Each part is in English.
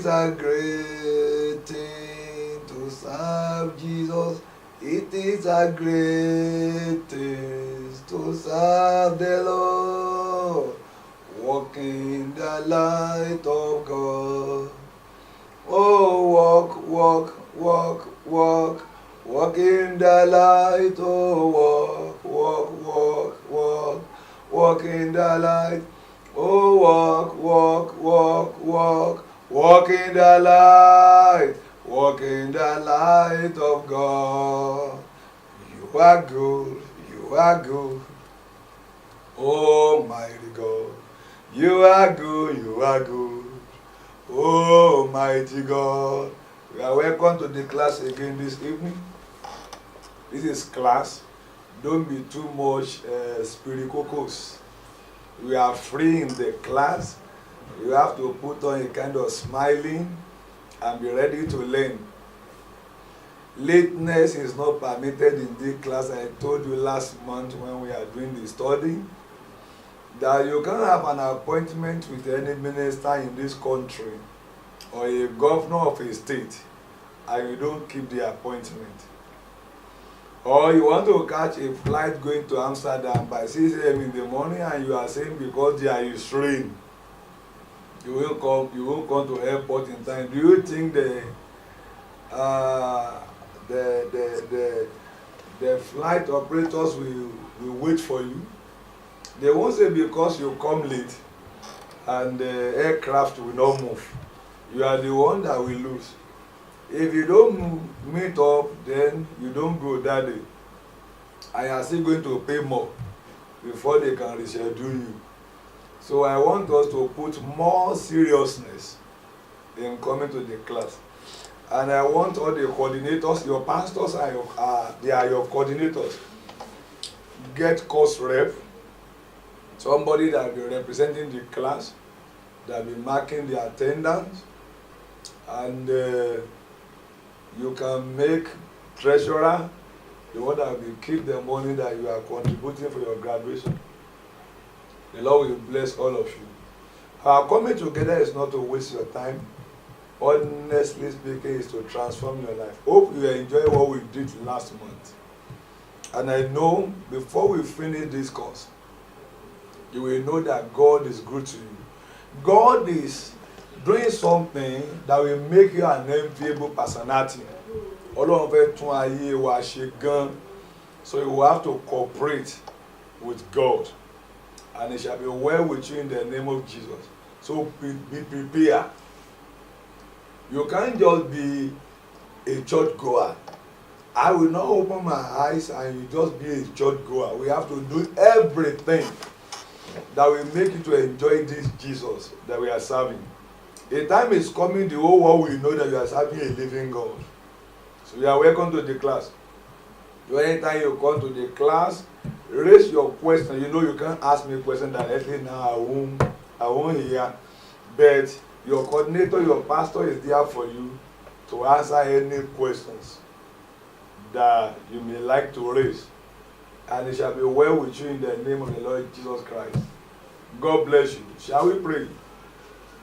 is a great thing to serve Jesus. It is a great thing to serve the Lord. Walk in the light of God. Oh, walk, walk, walk, walk. Walk in the light, oh, walk, walk, walk, walk. Walk in the light. Oh, walk, walk, walk, walk. Walk in the light. Walk in the light of God. You are good. You are good. Almighty God. You are good. You are good. Almighty God. We are welcome to the class again this evening. This is class. Don't be too much spiritucos. We are free in the class. You have to put on a kind of smiling and be ready to learn. Lateness is not permitted in this class. I told you last month when we are doing the study that you can't have an appointment with any minister in this country or a governor of a state and you don't keep the appointment. Or you want to catch a flight going to Amsterdam by 6 a.m. in the morning and you are saying because there is rain, you won't come to airport in time. Do you think the flight operators will wait for you? They won't say because you come late and the aircraft will not move. You are the one that will lose. If you don't meet up, then you don't go that day. And you are still going to pay more before they can reschedule you. So I want us to put more seriousness in coming to the class. And I want all the coordinators, your pastors they are your coordinators. Get course rep, somebody that will be representing the class, that will be marking the attendance, and you can make treasurer, the one that will keep the money that you are contributing for your graduation. The Lord will bless all of you. Our coming together is not to waste your time. Honestly speaking, is to transform your life. Hope you enjoy what we did last month. And I know before we finish this course, you will know that God is good to you. God is doing something that will make you an enviable personality. Ọlọ́run fẹ́ tún ayé wa ṣe gan. So you will have to cooperate with God. And it shall be well with you in the name of Jesus. So be prepared. You can't just be a church goer. I will not open my eyes and you just be a church goer. We have to do everything that will make you to enjoy this Jesus that we are serving. A time is coming, the whole world will know that you are serving a living God. So you are welcome to the class. So anytime you come to the class, raise your question. You know you can't ask me a question directly now. I won't hear. But your coordinator, your pastor is there for you to answer any questions that you may like to raise. And it shall be well with you in the name of the Lord Jesus Christ. God bless you. Shall we pray?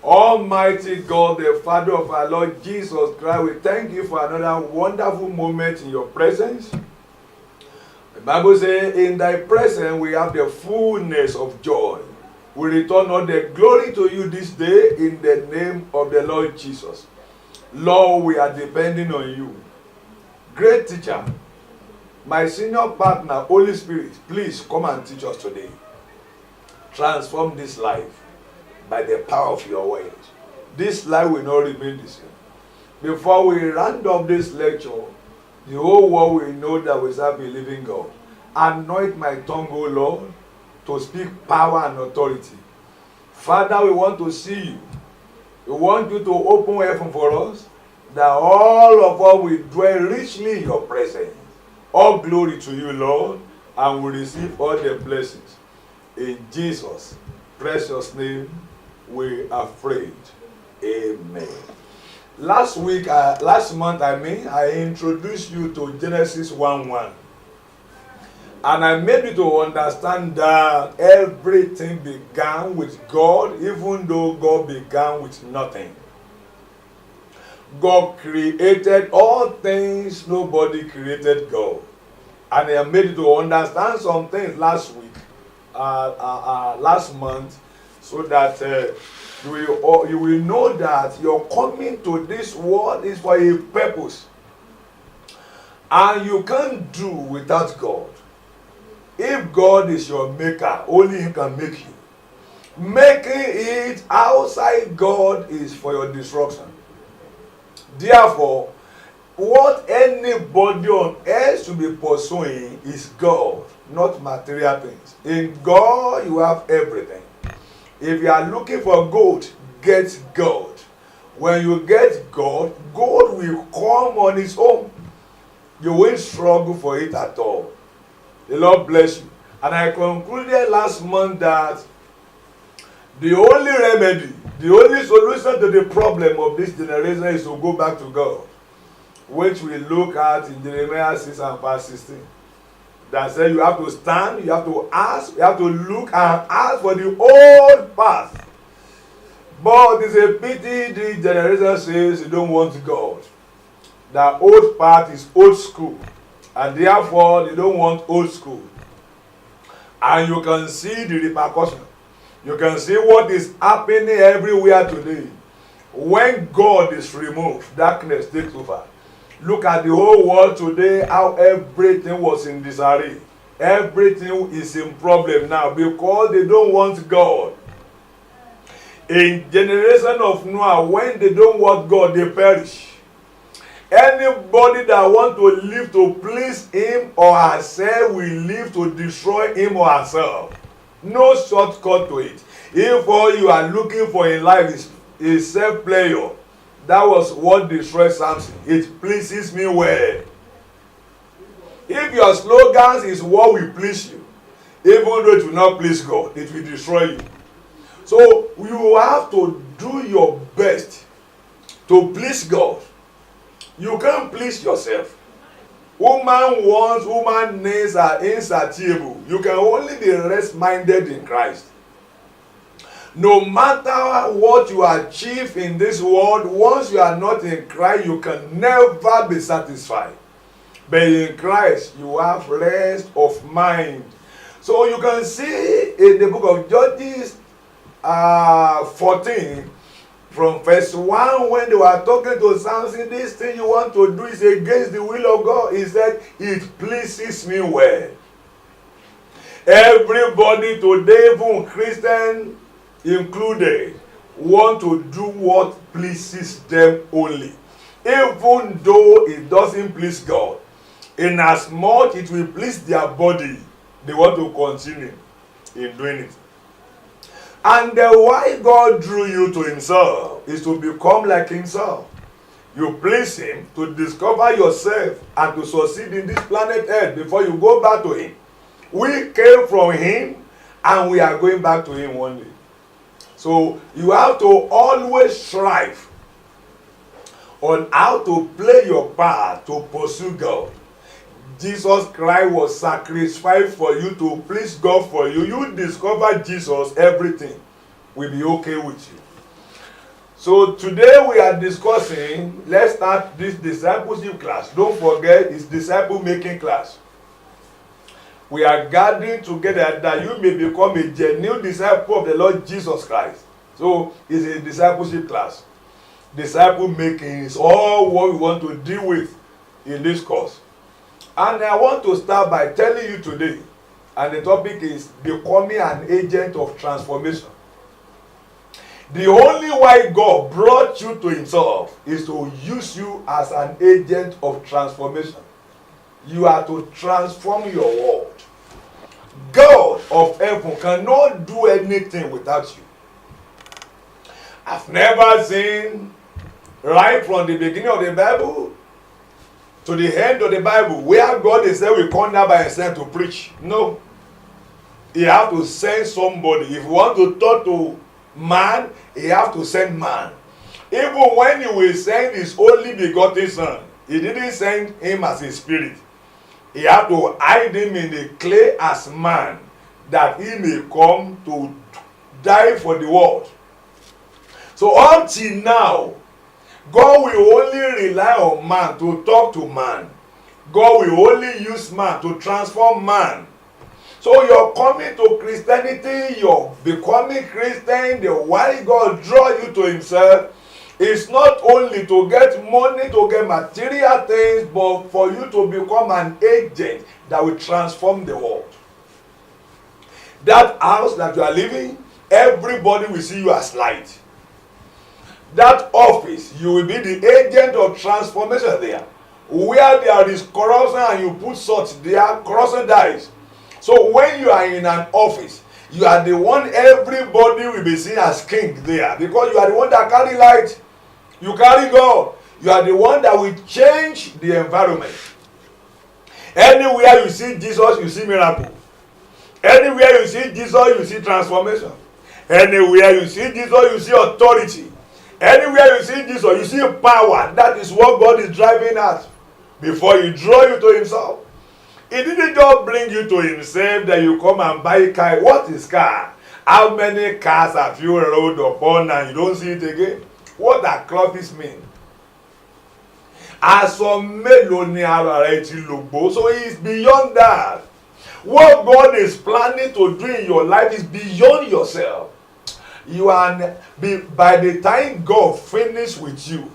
Almighty God, the Father of our Lord Jesus Christ, we thank you for another wonderful moment in your presence. The Bible says, in thy presence we have the fullness of joy. We return all the glory to you this day in the name of the Lord Jesus. Lord, we are depending on you. Great teacher, my senior partner, Holy Spirit, please come and teach us today. Transform this life by the power of your word. This life will not remain the same. Before we round up this lecture, the whole world will know that we serve a living God. Anoint my tongue, O Lord, to speak power and authority. Father, we want to see you. We want you to open heaven for us, that all of us will dwell richly in your presence. All glory to you, Lord, and we receive all the blessings. In Jesus' precious name, we are prayed. Amen. Last month, I introduced you to Genesis 1:1. And I made you to understand that everything began with God, even though God began with nothing. God created all things, nobody created God. And I made you to understand some things last week, last month, so that you will know that your coming to this world is for a purpose. And you can't do without God. If God is your maker, only He can make you. Making it outside God is for your destruction. Therefore, what anybody on earth should be pursuing is God, not material things. In God, you have everything. If you are looking for gold, get God. When you get God, gold will come on its own. You won't struggle for it at all. The Lord bless you. And I concluded last month that the only remedy, the only solution to the problem of this generation is to go back to God, which we look at in Jeremiah 6 and verse 16. That says you have to stand, you have to ask, you have to look and ask for the old path. But it's a pity the generation says you don't want God. The old path is old school, and therefore they don't want old school. And you can see the repercussion. You can see what is happening everywhere today. When God is removed, darkness takes over. Look at the whole world today, how everything was in disarray. Everything is in problem now because they don't want God. In generation of Noah, when they don't want God, they perish. Anybody that wants to live to please him or herself will live to destroy him or herself. No shortcut to it. If all you are looking for in life is self-pleasure, that was what destroyed Samson. It pleases me well. If your slogans is what will please you, even though it will not please God, it will destroy you. So you have to do your best to please God. You can't please yourself. Woman wants, woman needs are insatiable. You can only be rest-minded in Christ. No matter what you achieve in this world, once you are not in Christ, you can never be satisfied. But in Christ, you have rest of mind. So you can see in the book of Judges 14, from verse 1, when they were talking to Samson, this thing you want to do is against the will of God. He said, it pleases me well. Everybody today, even Christian included, want to do what pleases them only. Even though it doesn't please God. In as much it will please their body, they want to continue in doing it. And why God drew you to himself is to become like himself. You please him to discover yourself and to succeed in this planet Earth before you go back to him. We came from him and we are going back to him one day. So you have to always strive on how to play your part to pursue God. Jesus Christ was sacrificed for you to please God for you. You discover Jesus, everything will be okay with you. So today we are discussing, let's start this discipleship class. Don't forget, it's disciple making class. We are gathering together that you may become a genuine disciple of the Lord Jesus Christ. So it's a discipleship class. Disciple making is all what we want to deal with in this course. And I want to start by telling you today, and the topic is becoming an agent of transformation. The only way God brought you to himself is to use you as an agent of transformation. You are to transform your world. God of heaven cannot do anything without you. I've never seen, right from the beginning of the Bible to the end of the Bible, where God is said we come down by himself to preach. No. He have to send somebody. If you want to talk to man, he have to send man. Even when he will send his only begotten son, he didn't send him as a spirit. He have to hide him in the clay as man, that he may come to die for the world. So until now, God will only rely on man to talk to man. God will only use man to transform man. So you're coming to Christianity, you're becoming Christian, the why God draw you to himself is not only to get money, to get material things, but for you to become an agent that will transform the world. That house that you are living, everybody will see you as light. That office, you will be the agent of transformation there. Where there is corruption and you put salt there, corruption dies. So when you are in an office, you are the one everybody will be seen as king there, because you are the one that carry light. You carry God. You are the one that will change the environment. Anywhere you see Jesus, you see miracle. Anywhere you see Jesus, you see transformation. Anywhere you see Jesus, you see authority. Anywhere you see Jesus, you see power. That is what God is driving at. Before he draw you to himself, he didn't just bring you to himself that you come and buy a car. What is car? How many cars have you rode upon and you don't see it again? What that clothes mean? Aṣọ mélòó ni ara rẹ ti lògbó? So it's beyond that. What God is planning to do in your life is beyond yourself. You are, by the time God finishes with you,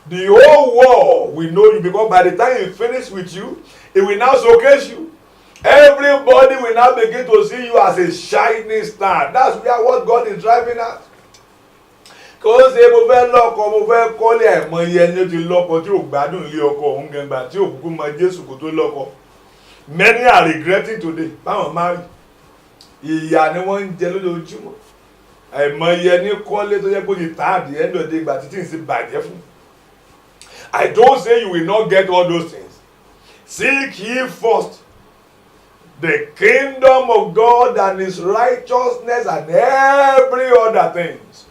the whole world will know you, because by the time he finishes with you, he will now showcase you. Everybody will now begin to see you as a shining star. That's where what God is driving at. Kò ṣe mo fẹ́ lọ́kọ, mo fẹ́ kọ́lé àìmọye ẹni tí lọ́kọ tí ò gbádùn ilé ọkọ òun gẹ̀ngbà tí ò kúkú mọ Jésù kó tó lọ́kọ. Many are regretting today. Báwọn máa rí ìyà ni wọ́n ń jẹ lójoojúmọ́. Àìmọye ẹni kọ́lé tó yẹ kó di táàdì end of the day ìgbà títí ń sì bàjẹ́ fún. I don't say you will not get all those things. Seek ye first the kingdom of God and his righteousness, and every other things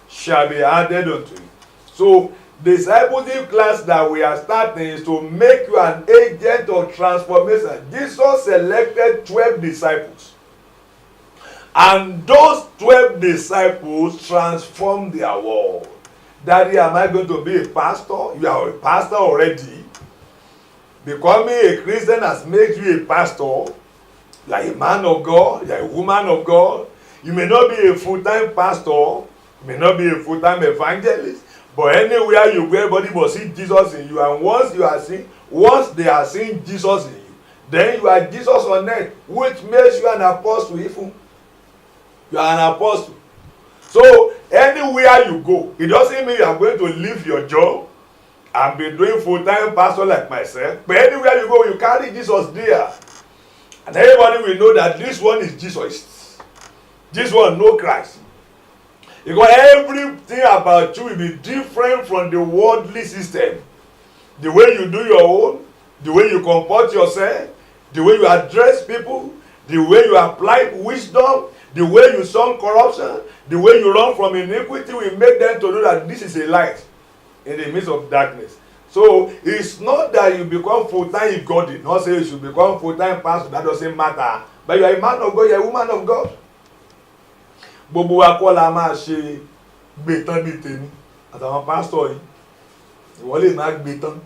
shall be added unto you. So, discipleship class that we are starting is to make you an agent of transformation. Jesus selected 12 disciples. And those 12 disciples transformed their world. Daddy, am I going to be a pastor? You are a pastor already. Becoming a Christian has made you a pastor. You are a man of God. You are a woman of God. You may not be a full-time pastor. You may not be a full-time evangelist. But anywhere you go, everybody will see Jesus in you. And once they are seeing Jesus in you, then you are Jesus on earth, which makes you an apostle. Even you are an apostle. So anywhere you go, it doesn't mean you are going to leave your job and be doing full-time pastor like myself. But anywhere you go, you carry Jesus there. And everybody will know that this one is Jesus. This one, no Christ. Because everything about you will be different from the worldly system. The way you do your own, the way you comport yourself, the way you address people, the way you apply wisdom, the way you shun corruption, the way you run from iniquity will make them to know that this is a light in the midst of darkness. So it's not that you become full-time if God did not say you should become full-time pastor. That doesn't matter. But you are a man of God, you are a woman of God. Gbogbo wa kọ́ la máa ṣe gbé tán bí tèmi àtàwọn pásítọ̀ yìí. Ìwọ lè máa gbé tán,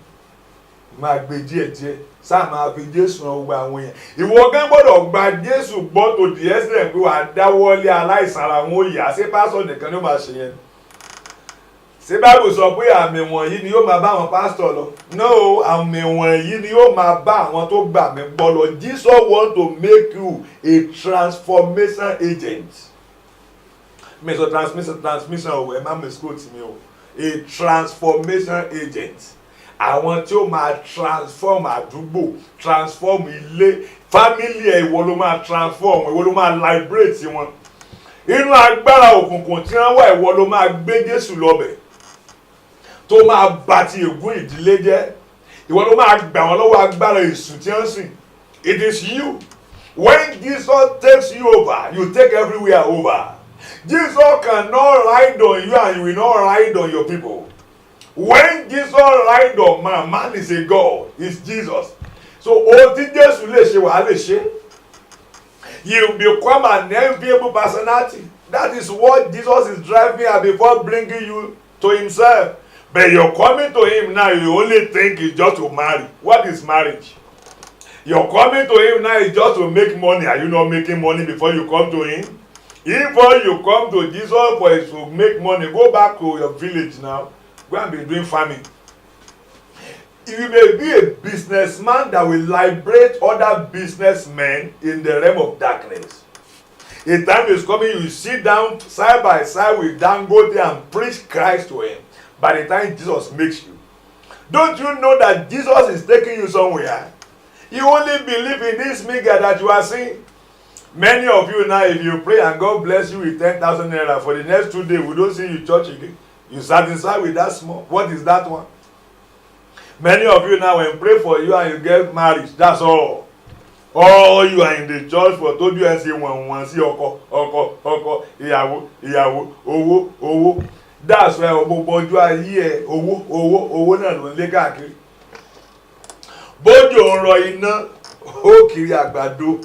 máa gbé díẹ̀díẹ̀, sáà máa fi Jésù ràn gbogbo àwọn èèyàn. Ìwọ gan gbọ́dọ̀ gba Jésù gbọ́ tó di ẹsẹ̀ pé wàá dáwọ́lé aláìsàn ara wọn ó yà. Ṣé pásítọ̀ nìkan ni ó máa ṣe yẹn? Ṣé Bible sọ pé àmì wọ̀nyí ni yóò máa bá àwọn pásítọ̀ lọ? No, àmì wọ̀nyí ni yóò máa bá àwọn tó gbà mí gbọ́ lọ. Jesus want to make you a transformation agent. So transmission o, ẹ má misquote mi o. A transformation agent. Àwọn tí ó máa transform àdúgbò, transform ilé, family ẹ̀ ìwọ ló máa transform, ìwọ ló máa liberate wọn. Inú agbára òkùnkùn tí wọ́n wà ìwọ ló máa gbé Jésù lọ́bẹ̀. Tó máa bà ti ègún ìdílé jẹ́. Ìwọ ló máa gbà wọ́n lọ́wọ́ agbára èṣù tí wọ́n sìn. It is you. When Jesus takes you over, you take everywhere over. Jesus cannot ride on you and you will not ride on your people. When Jesus ride on man, man is a God. It's Jesus. So ohun tí Jésù lè ṣe wàá lè ṣe. You become an enviable personality. That is what Jesus is driving at before bringing you to himself. But you're coming to him now, you only think it's just to marry. What is marriage? You're coming to him now is just to make money. Are you not making money before you come to him? Before you come to Jesus for it to make money, go back to your village now. Go and be doing farming. You may be a businessman that will liberate other businessmen in the realm of darkness. A time is coming, you sit down side by side with Dangote and preach Christ to him. By the time Jesus makes you. Don't you know that Jesus is taking you somewhere? You only believe in this mega that you are seeing. Many of you now, if you pray and God bless you with 10,000 naira for the next 2 days, we don't see you church again. You satisfied with that small. What is that one? Many of you now, when pray for you and you get married, that's all. All you are in the church for told you and say one see oko, ìyàwó, owó. That's why oboju aye owó náà ló ń lé káàkiri. Bójò ń rọ iná, ó kiri àgbàdo.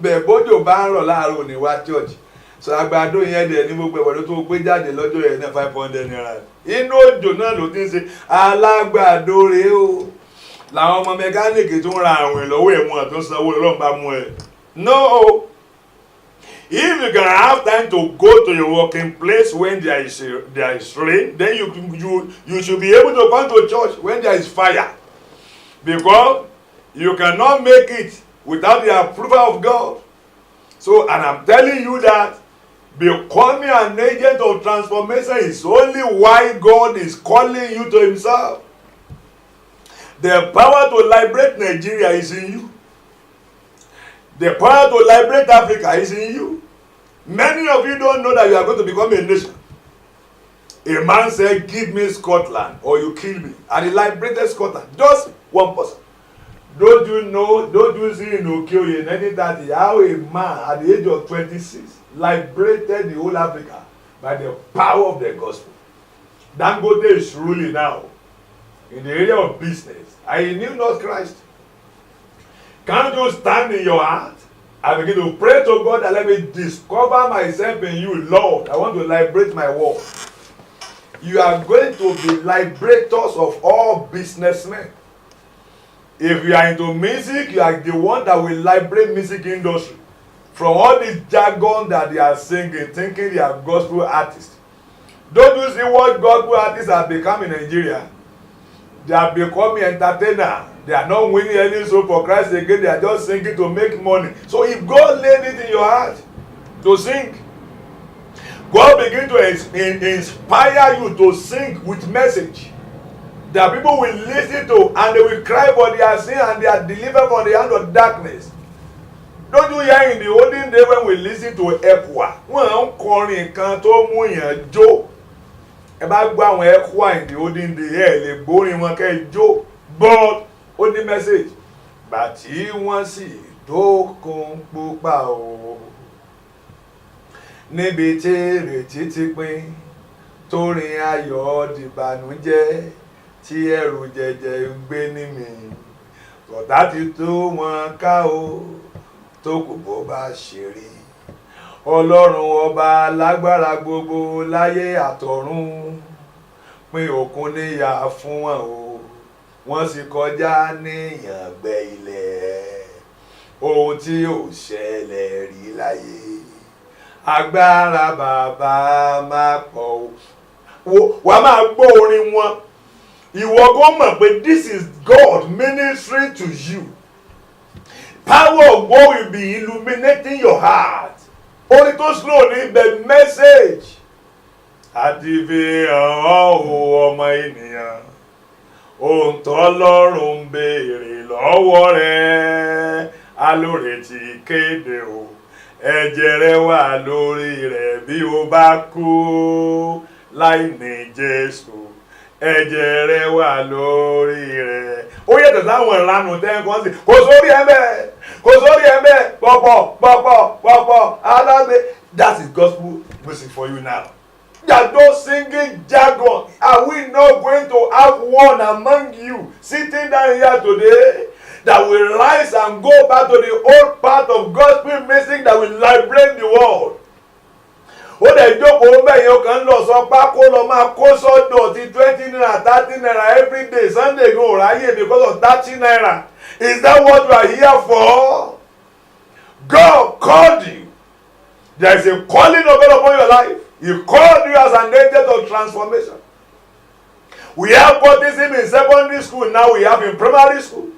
Bẹ́ẹ̀ bójò bá ń rọ̀ láàárọ̀ ní wá church. So àgbàdo yẹn dẹ̀ ní gbogbo ẹ̀wọ̀n tó gbé jáde lọ́jọ́ yẹn náà 500 naira. Inú òjò náà ló ti ń ṣe alágbàdo rèé o. Làwọn ọmọ mẹkáníìkì tó ń ra àwìn lọ́wọ́ ẹ̀wọ̀n tó ń sanwó lọ́wọ́ bá mú ẹ. No. If you can have time to go to your working place when there is rain, then you should be able to come to church when there is fire. Because you cannot make it without the approval of God. So, and I'm telling you that becoming an agent of transformation is only why God is calling you to himself. The power to liberate Nigeria is in you. The power to liberate Africa is in you. Many of you don't know that you are going to become a nation. A man said, give me Scotland or you kill me. And he liberated Scotland. Just one person. Don't you see in Okoye in 1930 how a man at the age of 26 liberated the whole Africa by the power of the gospel. Dangote is ruling now in the area of business. And he knew not Christ. Can't you stand in your heart and begin to pray to God and let me discover myself in you, Lord? I want to liberate my world. You are going to be liberators of all businessmen. If you are into music, you are the one that will liberate music industry from all this jargon that they are singing, thinking they are gospel artists. Don't you see what gospel artists have become in Nigeria? They are becoming entertainers. They are not winning any soul for Christ again. They are just singing to make money. So if God laid it in your heart to sing, God begin to inspire you to sing with message that people will listen to and they will cry for their sin and they are delivered from the hand of darkness. Don't you hear in the olden day when we listen to Ekwa? Wọ́n ń kọrin kan tó mú yàn jó. Ẹ bá gbọ́ àwọn Ekwa in the olden day ẹ lè gbórin wọn kẹ́ jó. But ó ní message. Bàtí wọ́n sì dókun pupa o. Níbi tí ìrètí ti pín, torin ayọ̀ dìbànújẹ́, tí ẹ̀rù jẹjẹ ń gbé ní mi. Ọ̀tá ti tú wọn ká o, tó kù bó bá ṣe rí. Ọlọ́run ọba lágbára gbogbo láyé àtọ̀run, pín òkun níyà fún wọn o, wọ́n sì kọjá ní ìyàngbẹ ilẹ̀. Ohun tí ò ṣẹlẹ̀ rí láyé. Agbára bàbá máa pọ̀ o. Wàá máa gbọ́ orin wọn. Ìwọ kò mọ̀ pé this is God ministering to you. Power of God will be illuminating your heart. Orin tó slow ní the message. Àti fi hàn ọ́ o ọmọ ènìyàn. Ohun t'Ọlọ́run ń béèrè lọ́wọ́ rẹ̀. Alóore ti kéde o. Ẹ̀jẹ̀ rẹ̀ wà lórí rẹ̀ bí o bá kú láì ní Jésù. Ẹ̀jẹ̀ rẹ̀ wà lórí rẹ̀. Ó yàtọ̀ sáwọn ìlànà tẹ́ǹkan sí. Kò sórí ẹ̀mẹ́. Kò sórí ẹ̀mẹ́. Pọ̀pọ̀. Alágbé. That is gospel music for you now. You are not singing jargon. Are we not going to have one among you sitting down here today that will rise and go back to the old path of gospel music that will liberate the world? ó lè jókòó bẹ́yẹn ó kàn ń lọ sọ pákó lọ máa kó sọ́dọ̀ ti 20 naira 30 naira every day Sunday go ráyè because of 30 naira. Is that what you are here for? God called you. There is a calling of God upon your life. He called you as an agent of transformation. We have baptism in secondary school, now we have in primary school.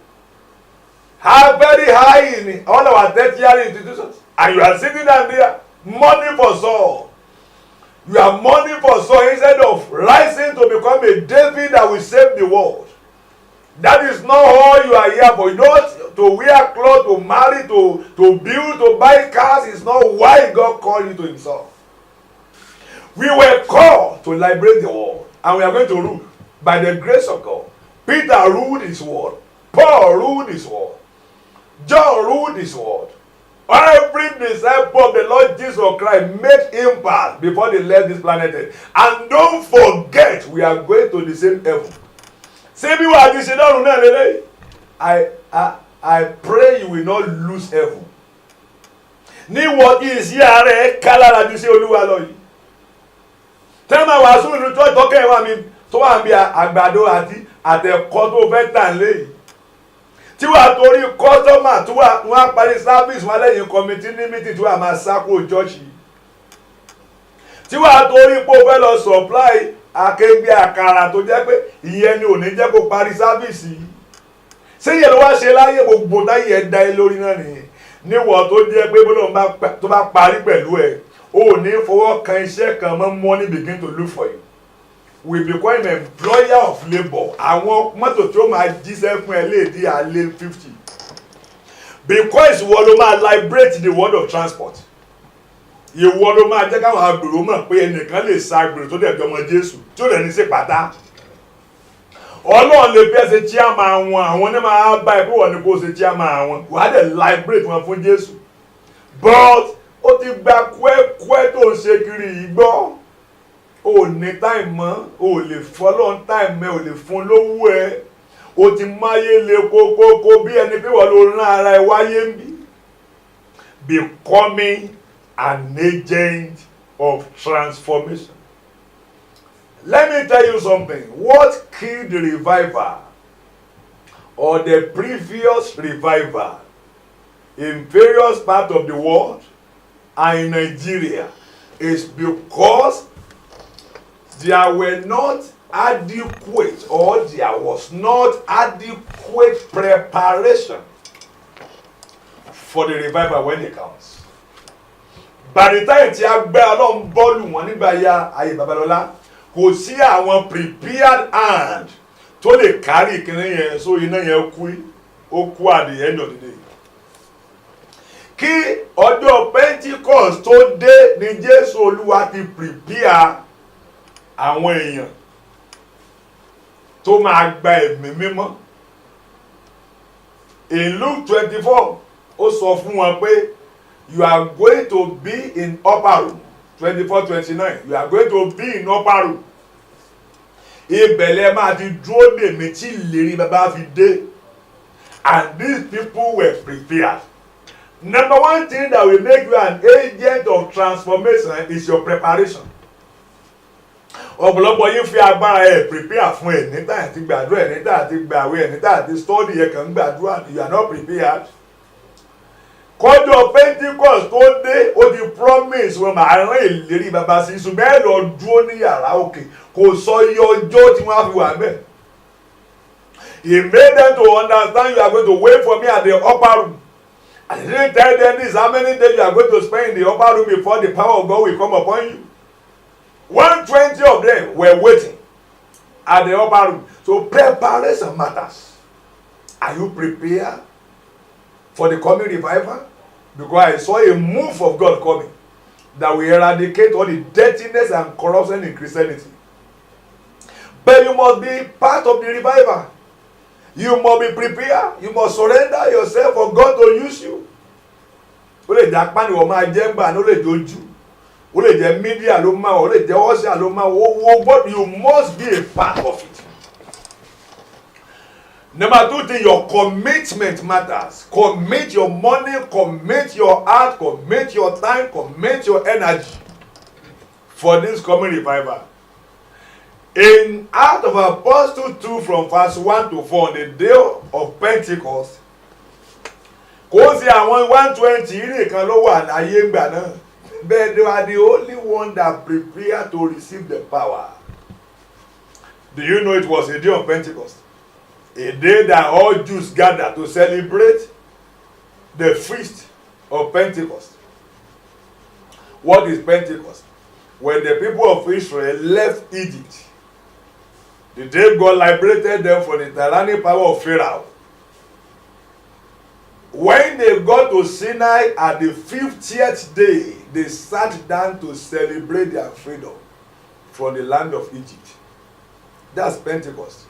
Have very high in all our tertiary institutions. And you are sitting down there, mourning for Saul. You are mourning for Saul instead of rising to become a David that will save the world. That is not all you are here for. Not to wear clothes, to marry, to build, to buy cars is not why God called you to himself. We were called to liberate the world. And we are going to rule by the grace of God. Peter ruled his world. Paul ruled his world. John ruled his world. Every disciple of the Lord Jesus Christ made impact before they left this planet. And don't forget, we are going to the same heaven. I pray you will not lose heaven. Ní what is here, kálá ju sí Olúwa lọ yìí. Tẹ́lẹ̀ wàásù ìlú tó tọ́kẹ́ wà mí tó wà bí àgbàdo àti àtẹ̀kọ́ tó fẹ́ tàn léyìí. Tí wàá torí kọ́sọ́mà tí wọ́n á parí sáfíìsì wọn lẹ́yìn kọ́mítì ní mítì tí wàá máa sáko jọ́ọ̀ṣì. Tí wàá torí pé o fẹ́ lọ supply akéwì àkàrà tó jẹ́ pé ìyẹn ni ò ní jẹ́ kó parí sáfíìsì yìí. Ṣé ìyẹn ló wá ṣe láyé gbogbo táyé ẹ̀ dá ẹ lórí náà nìyẹn? Níwọ̀n tó jẹ́ pé bọ́lá tó bá parí pẹ̀lú ẹ̀ o ní fọwọ́ kan iṣẹ́ kan mọ́ money begin to look for you. We become an employer of labour. Àwọn mọ́tò tí ó máa jíṣẹ́ fún ẹ léèdí àlè 50. Because ìwọ ló máa liberate the world of transport. Ìwọ ló máa jẹ́ káwọn agbèrò mọ̀ pé ẹnìkan lè sa agbèrò tó dẹ̀ bí ọmọ Jésù tí ó dẹ̀ ní sí pátá. Ọlọ́run lè bí ẹsẹ̀ chairman wọn, àwọn ní máa bá ẹ pé wọ́n ní kó ṣe chairman wọn. Wàá dẹ̀ liberate wọn fún Jésù. But ó ti gba kúẹ́kúẹ́ tó ń ṣe kiri yìí gbọ́. O ní time mọ́, o lè fọ́lọ́n time ẹ, o lè fún lówó ẹ. O ti máyé le kókókó bí ẹni pé wọ́n ló rán ara ẹ wáyé ń bí. Becoming an agent of transformation. Let me tell you something. What killed the revival or the previous revival in various parts of the world and in Nigeria is because there were not adequate or there was not adequate preparation for the revival when it comes. By the time tí a gbé Ọlọ́run bọ́ọ̀lù wọn nígbà ya ayé Babalọ́lá kò sí àwọn prepared hand tó lè kárí ìkíní yẹn so iná yẹn kú at the end of the day. Kí ọjọ́ Pentecost tó dé ní Jésù Olúwa ti prepare àwọn èèyàn tó máa gba ẹ̀mí mímọ́. In Luke 24 ó sọ fún wọn pé you are going to be in upper room 24-29 you are going to be in upper room. Ibẹ̀lẹ̀ máa ti dúró dè mí tí ìlérí bàbá fi dé. And these people were prepared. Number one thing that will make you an agent of transformation is your preparation. Ọ̀pọ̀lọpọ̀ yín fi agbára ẹ̀ prepare fún ẹ̀ níta àti gbàdúrà ẹ̀ níta àti gbàwé ẹ̀ níta àti study ẹ̀ kàn gbàdúrà you are not prepared. Kọjọ Pentecost tó dé ó ti promise wọn máa rán ìlérí bàbá sí ṣùgbọ́n ẹ lọ dúró ní yàrá òkè kò sọ iye ọjọ́ tí wọ́n á fi wà bẹ́ẹ̀. He made them to understand you are going to wait for me at the upper room. And he didn't tell them this how many days you are going to spend in the upper room before the power of God will come upon you. 120 of them were waiting at the upper room. So preparation matters. Are you prepared for the coming revival? Because I saw a move of God coming that will eradicate all the dirtiness and corruption in Christianity. But you must be part of the revival. You must be prepared. You must surrender yourself for God to use you. Ó lè jẹ́ apá ni wọ́n máa jẹ́ gbà ní ó lè jẹ́ ojú. Ó lè jẹ́ media ló máa ó lè jẹ́ ọ̀ṣà ló máa but you must be a part of it. Number two thing, your commitment matters. Commit your money, commit your heart, commit your time, commit your energy. for this coming revival. In Acts of Apostles 2 from verse 1 to 4, on the day of Pentecost, kò sí àwọn 120 nìkan ló wà láyé ńgbà náà, but they were the only one that prepared to receive the power. Do you know it was a day of Pentecost? A day that all Jews gathered to celebrate the feast of Pentecost. What is Pentecost? When the people of Israel left Egypt, the day God liberated them from the tyrannic power of Pharaoh. When they got to Sinai at the 50th day, they sat down to celebrate their freedom from the land of Egypt. That's Pentecost.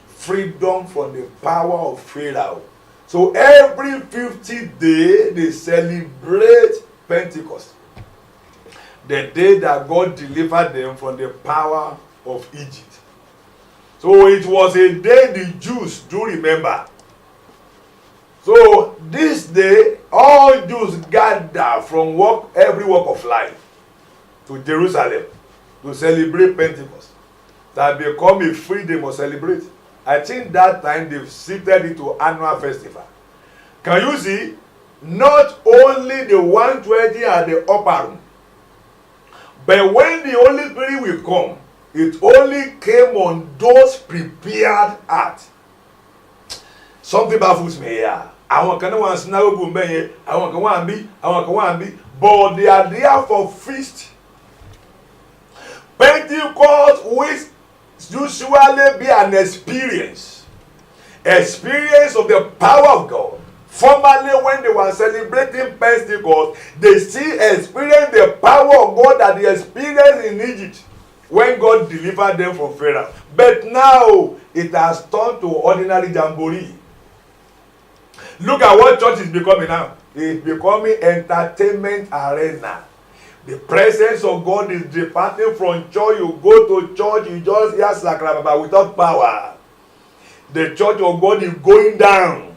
Freedom from the power of Pharaoh. So every 50th day, they celebrate Pentecost. The day that God delivered them from the power of Egypt. So it was a day the Jews do remember. So this day, all Jews gather from every walk of life to Jerusalem to celebrate Pentecost. That become a free day must celebrate. I think that time they've shifted it to annual festival. Can you see? Not only the 120 at the upper room, but when the Holy Spirit will come, it only came on those prepared hearts. Something baffles me here. Àwọn kan náà wà synagogue ńbẹ̀ yẹn, àwọn kan wà níbí, àwọn kan wà níbí, but they are there for feast. Pentecost, which usually be an experience of the power of God. Formerly, when they were celebrating Pentecost, they still experienced the power of God that they experienced in Egypt when God delivered them from Pharaoh. But now, it has turned to ordinary jamboree. Look at what church is becoming now. It's becoming entertainment arena. The presence of God is departing from church. You go to church, you just hear sakrababa without power. The church of God is going down.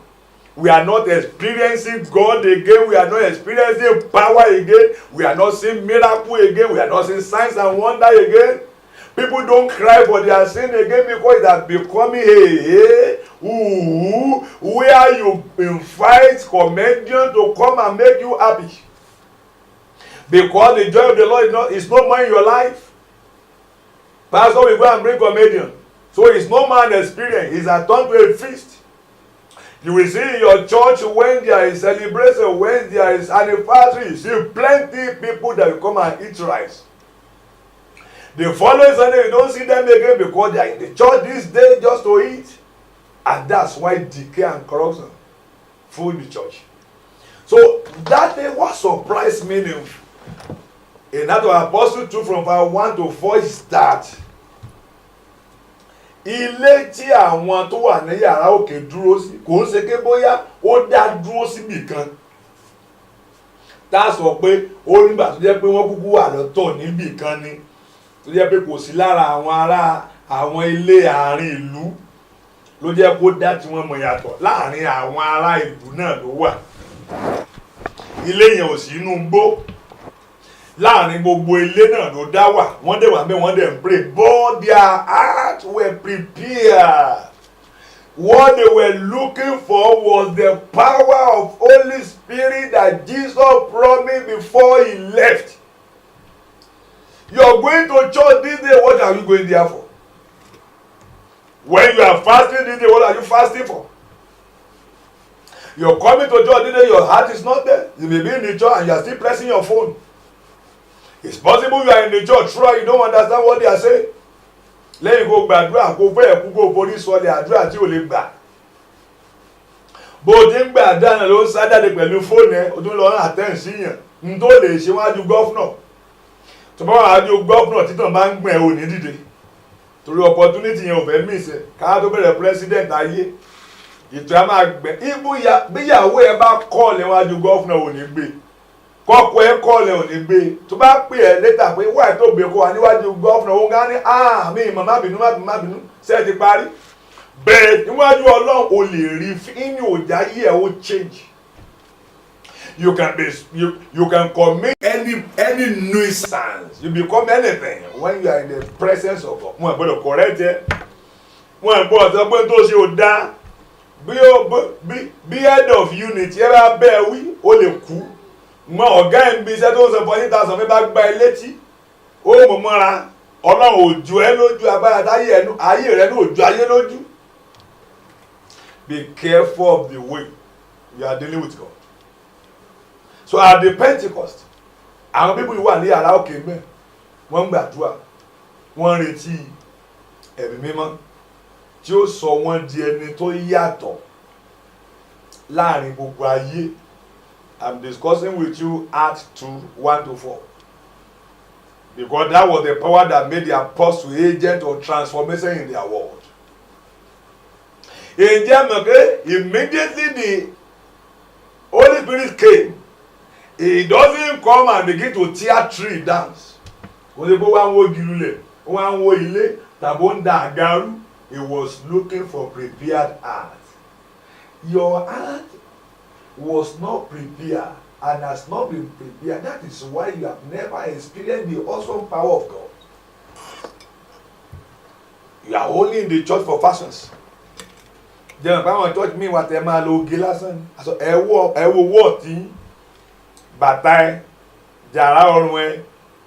We are not experiencing God again. We are not experiencing power again. We are not seeing miracle again. We are not seeing signs and wonder again. People don't cry for their sin again because it has becoming where you invite comedians to come and make you happy. Because the joy of the Lord is no more in your life. Pastor will go and bring comedian. So it's no more an experience. It's a turn to a feast. You will see in your church when there is celebration, when there is anniversary, you see plenty people that will come and eat rice. The following Sunday, you don't see them again because they are in the church this day just to eat. And that's why decay and corruption fill the church. So that day, what surprised me in that of Apostles 2 from verse 1 to 4 is that ilé tí àwọn tó wà ní yàrá òkè dúró sí kò ń ṣe ké bóyá ó dá dúró síbì kan. Tá a sọ pé ó nígbà tó jẹ́ pé wọ́n kúkú wà lọ́tọ̀ níbì kan ni. Tó jẹ́ pé kò sí lára àwọn ará àwọn ilé àárín ìlú ló jẹ́ kó dá tí wọ́n mọ̀ yàtọ̀ láàrin àwọn ará ìlú náà ló wà. Ilé yẹn ò sí inú igbó. Láàrin gbogbo ilé náà ló dá wà. Wọ́n dẹ̀ wà bẹ́ẹ̀ wọ́n dẹ̀ ń pray. But their hearts were prepared. What they were looking for was the power of Holy Spirit that Jesus promised before he left. You're going to church this day, what are you going there for? When you are fasting this day, what are you fasting for? You're coming to church this day, your heart is not there. You may be in the church and you are still pressing your phone. It's possible you are in the church, sure you don't understand what they are saying. Let you go gbàdúrà kó fẹ́ kú kó forí sọlẹ̀ àdúrà tí ò lè gbà. Bó o ti ń gbàdúrà náà ló ń sájáde pẹ̀lú fóònù ẹ̀ o tún lọ rán àtẹ̀sí yàn n tó lè ṣe wájú gọ́fúnà. Tó bá wà wájú gọ́fúnà títàn bá ń gbọ̀n ẹ̀ ò ní dìde. Torí opportunity yẹn ò fẹ́ miss ẹ̀ ká tó bẹ̀rẹ̀ president ayé. Ìtọ́ a máa gbẹ̀ bíyàwó ẹ bá kọ́ọ̀lù wájú gọ́fúnà ò ní gbé. Kọ́kọ́ ẹ kọ́ọ̀lù ò ní gbé. Tó bá pè ẹ́ létà pé wáyé tó gbé kó wa níwájú gọ́fúnà ó ń gán ní mi ìmọ̀ má bínú ṣé ẹ ti parí. Bẹ́ẹ̀ níwájú Ọlọ́run o lè rí ní òjá yí ẹ̀ ó change. You can be you can commit any nuisance. You become anything when you are in the presence of God. Wọ́n gbọ́dọ̀ correct ẹ. Wọ́n gbọ́dọ̀ sọ pé tó ṣe ò dá. Bí head of unit yẹn bá bẹ́ẹ̀ wí, ó lè kú. Mọ ọ̀gá ẹ̀ ń bí iṣẹ́ tó ń sọ fún 40,000 mi bá gba ẹ létí. Ó mọ̀ mọ́ra. Ọlọ́run ò ju ẹ lójú agbára táyé ẹnu ayé rẹ ní ò ju ayé lójú. Be careful of the way you are dealing with God. So at the Pentecost, àwọn people who wà ní yàrá òkè mẹ́, wọ́n ń gbàdúrà, wọ́n ń retí ẹ̀mí mímọ́ tí ó sọ wọ́n di ẹni tó yàtọ̀ láàrin gbogbo ayé. I'm discussing with you Acts 2:1-4. Because that was the power that made the apostle agent of transformation in their world. In Germany, immediately the Holy Spirit came. He doesn't come and begin to tear tree dance. He was looking for prepared heart. Your heart was not prepared and has not been prepared. That is why you have never experienced the awesome power of God. You are only in the church for fashions. Jẹ́n pa àwọn church mi wà tẹ́ máa lo oge lásán. Ẹ wo wọ́ọ̀tì bàtà ẹ jàrá ọrùn ẹ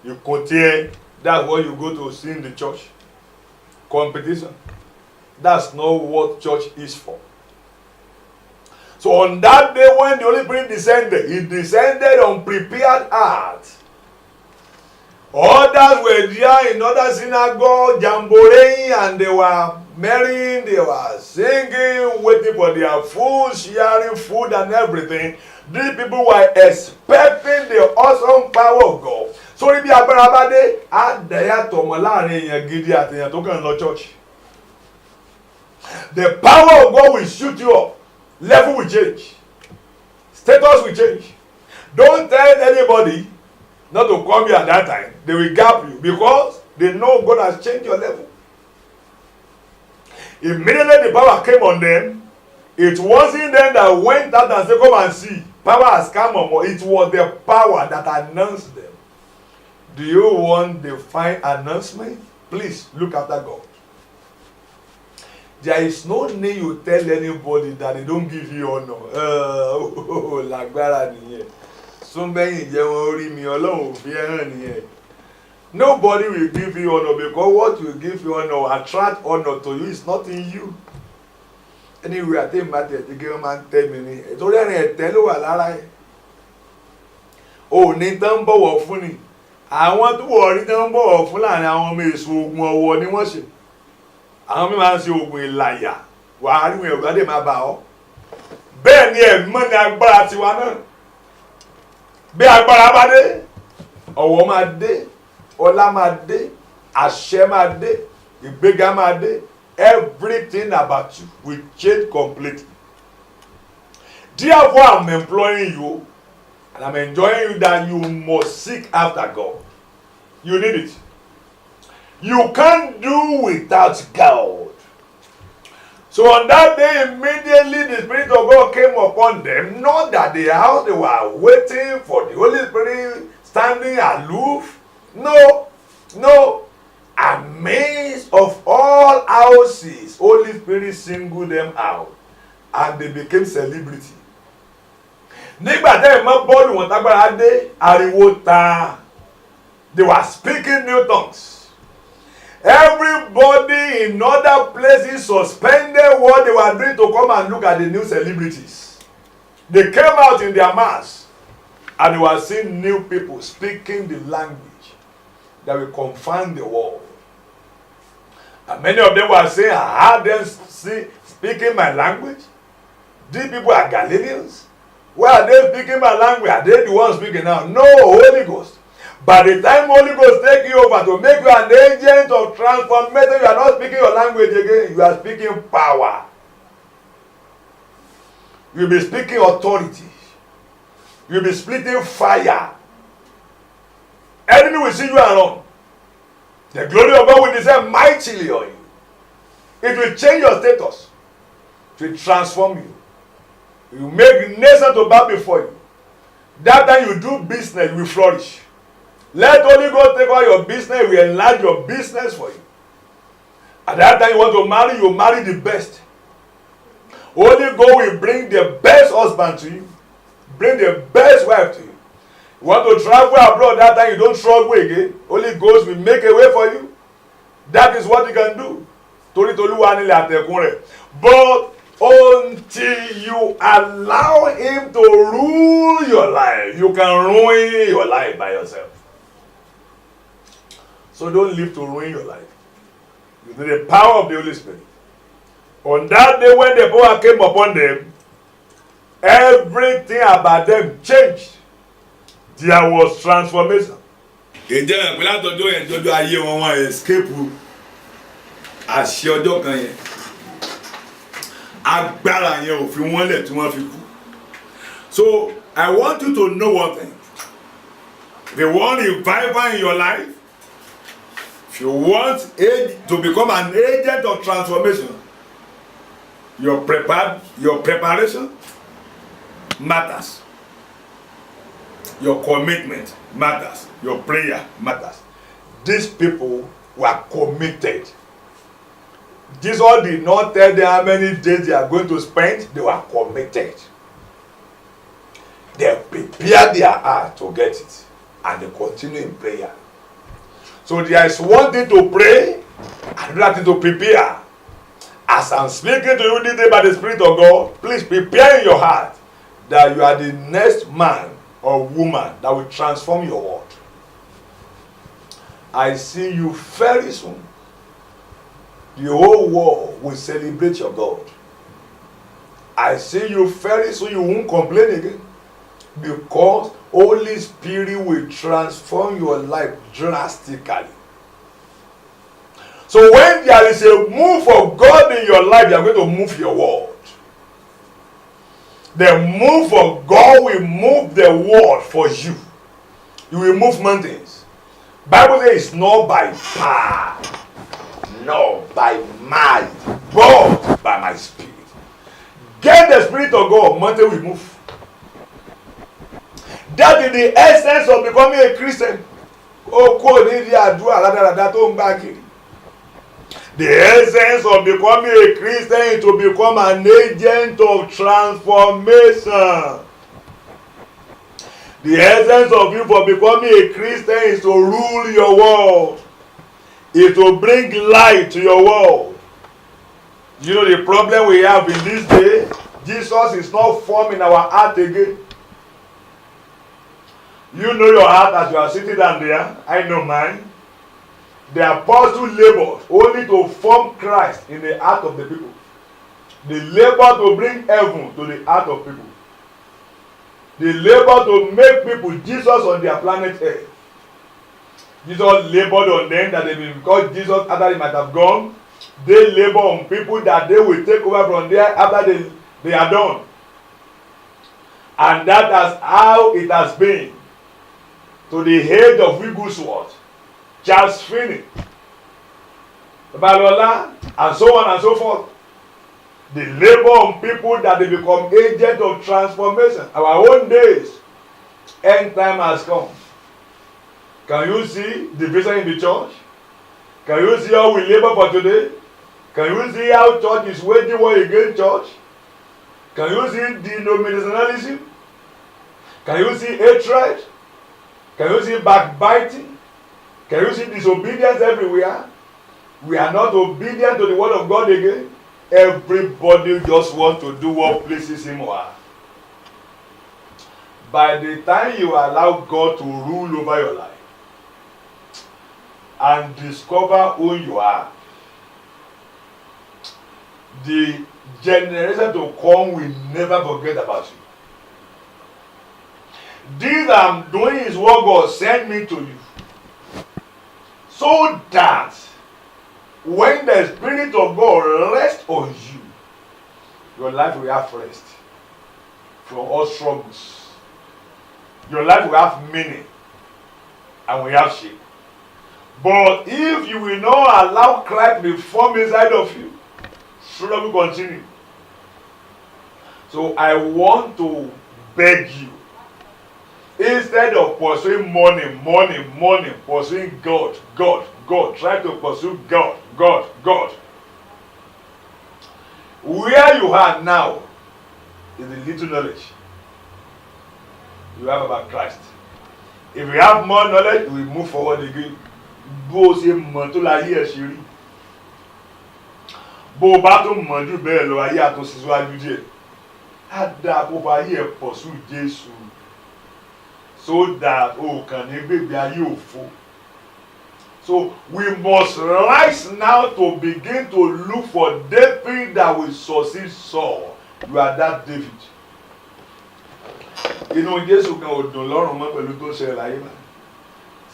ìkòtì ẹ. That's what you go to see in the church. Competition. That's not what church is for. So on that day when the Holy Spirit descended, He descended on prepared heart. Others were there in other synagogues, jamboreeing, and they were marrying, they were singing, waiting for their food, sharing food and everything. These people were expecting the awesome power of God. So if you are barabade, adaya tomola èèyàn gidi àti èèyàn tó kàn lọ church. The power of God will shoot you up. Level will change. Status will change. Don't tell anybody not to come here at that time. They will gap you because they know God has changed your level. Immediately the power came on them. It wasn't them that went out and said, come and see. Power has come on. It was the power that announced them. Do you want the fine announcement? Please look after God. There is no need you tell anybody that they don't give you honor. Lágbára nìyẹn. Súnbẹ́yìn jẹ́ wọn orí mi, Ọlọ́run ò fi ẹ̀hàn nìyẹn. Nobody will give you honor because what will give you honor, attract honor to you is not in you. Anyway, I think matter the girl man tell me, torí ẹ̀rìn ẹ̀tẹ́ ló wà lára ẹ̀. O ní tán bọ̀wọ̀ fún ni. Àwọn tó wọ̀ rí tán bọ̀wọ̀ fún láàrin àwọn ọmọ èso ogun ọwọ́ ni wọ́n ṣe. Àwọn mi máa ń ṣe ogun ìlàyà. Wàá rí wọn ìgbàdé máa bà ọ́. Bẹ́ẹ̀ ni ẹ̀mọ́ ni agbára tiwa náà. Bí agbára bá dé, ọ̀wọ̀ máa dé, ọlá máa dé, àṣẹ máa dé, ìgbéga máa dé. Everything about you will change completely. Therefore, I'm employing you and I'm enjoying you that you must seek after God. You need it. You can't do without God. So on that day, immediately the Spirit of God came upon them. Not that they were waiting for the Holy Spirit, standing aloof. No. Amidst of all houses, Holy Spirit singled them out, and they became celebrity. Nígbà tẹ́ ẹ̀ mọ́ bọ́ọ̀lù wọn tágbára dé, ariwo ta. They were speaking new tongues. Everybody in other places suspended what they were doing to come and look at the new celebrities. They came out in their mass, and they were seeing new people speaking the language that will confound the world. And many of them were saying, I heard them speaking my language. These people are Galileans. Why are they speaking my language? Are they the ones speaking now? No, Holy Ghost. By the time Holy Ghost take you over to make you an agent of transformation, you are not speaking your language again. You are speaking power. You will be speaking authority. You will be splitting fire. Enemy will see you around. The glory of God will descend mightily on you. It will change your status. It will transform you. It will make nations to bow before you. That time you do business, you will flourish. Let Holy God take over your business, will enlarge your business for you. At that time you want to marry, you marry the best. Holy God will bring the best husband to you, bring the best wife to you. You want to travel abroad, that time you don't struggle again. Holy Ghost will make a way for you. That is what you can do. But until you allow him to rule your life, you can ruin your life by yourself. So don't live to ruin your life. You need the power of the Holy Spirit. On that day when the power came upon them, everything about them changed. There was transformation. Ǹjẹ́ ìpínlẹ̀ àtọ́jọ́ yẹn jọjọ́ ayé wọn escape àṣẹ ọjọ́ kan yẹn. Agbára yẹn ò fi wọ́n lẹ̀ tí wọ́n fi kú. So I want you to know one thing. If you want revival in your life, if you want to become an agent of transformation, your preparation matters. Your commitment matters. Your prayer matters. These people were committed. Jesus did not tell them how many days they are going to spend. They were committed. They prepared their heart to get it. And they continue in prayer. So there is one thing to pray, another thing to prepare. As I'm speaking to you this day by the Spirit of God, please prepare in your heart that you are the next man or woman that will transform your world. I see you very soon. The whole world will celebrate your God. I see you very soon. You won't complain again. Because Holy Spirit will transform your life drastically. So when there is a move of God in your life, you are going to move your world. The move of God will move the world for you. You will move mountains. Bible says it's not by power, no, by might, but by my spirit. Get the Spirit of God, mountain will move. That is the essence of becoming a Christian. The essence of becoming a Christian is to become an agent of transformation. The essence of you for becoming a Christian is to rule your world. Is to bring light to your world. You know the problem we have in this day? Jesus is not forming our heart again. You know your heart as you are sitting down there. I know mine. The apostle labored only to form Christ in the heart of the people. They labor to bring heaven to the heart of people. They labor to make people Jesus on their planet Earth. Jesus labored on them that they will, because Jesus, after he might have gone, they labor on people that they will take over from there after they are done. And that is how it has been to the head of Wigglesworth, Charles Finney, Balola, and so on and so forth. They labor on people that they become agents of transformation. Our own days, end time has come. Can you see division in the church? Can you see how we labor for today? Can you see how church is waging war against church? Can you see denominationalism? Can you see hatred? Can you see backbiting? Can you see disobedience everywhere? We are not obedient to the word of God again. Everybody just wants to do what pleases him or her. By the time you allow God to rule over your life and discover who you are, the generation to come will never forget about you. This I'm doing is what God sent me to you. So that when the Spirit of God rests on you, your life will have rest from all struggles. Your life will have meaning and will have shape. But if you will not allow Christ to be formed inside of you, struggle will continue. So I want to beg you, Instead of pursuing money, pursuing God, try to pursue God. Where you are now is the little knowledge you have about Christ. If you have more knowledge, you will move forward again. Bó o ṣe mọ̀ tó láyé ẹ̀ ṣe rí. Bó o bá tún mọ̀ jù bẹ́ẹ̀ lọ, ayé àtúnṣe síwájú díẹ̀. Á dáa kó fa ayé ẹ̀ pọ̀ sí Jésù. So that o kàn ní gbègbè ayé òfo. So we must rise now to begin to look for David that will succeed Saul. You are that David. Inú Jésù kan ò dùn lọ́rùn mọ́ pẹ̀lú tó ṣẹlẹ̀ láyé máa.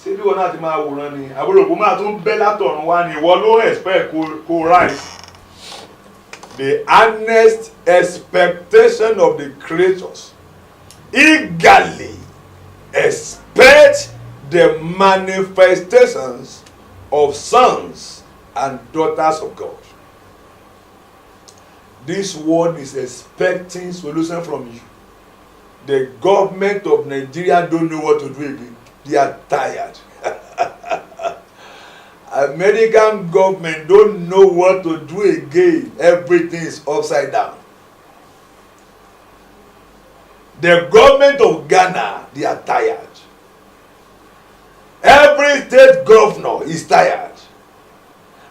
Ṣé bí wọn náà ti máa wòran ni? Àbúrò kò máa tún bẹ́ látọ̀run wá ni ìwọ ló expect kó rise. The earnest expectation of the creatures eagerly expect the manifestations of sons and daughters of God. This world is expecting solution from you. The government of Nigeria don't know what to do again. They are tired. American government don't know what to do again. Everything is upside down. The government of Ghana, they are tired. Every state governor is tired.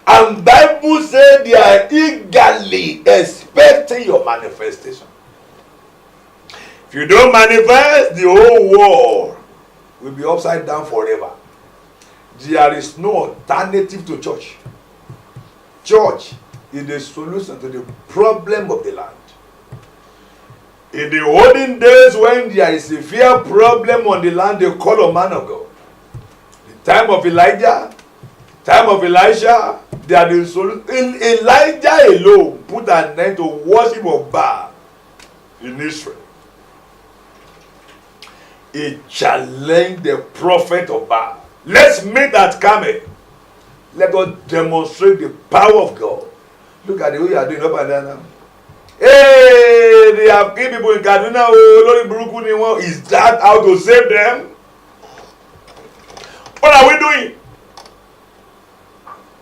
And Bible says they are eagerly expecting your manifestation. If you don't manifest, the whole world will be upside down forever. There is no alternative to church. Church is the solution to the problem of the land. In the olden days when there is a severe problem on the land, they call a man of God. The time of Elijah, time of Elisha, they are the solution. Elijah alone put an end to worship of Baal in Israel. He challenged the prophet of Baal. Let's meet at Carmel. Let us demonstrate the power of God. Look at the way you are doing up and down now. Hey, they have killed people in Kaduna. Lori Buruku ni won. Is that how to save them? What are we doing?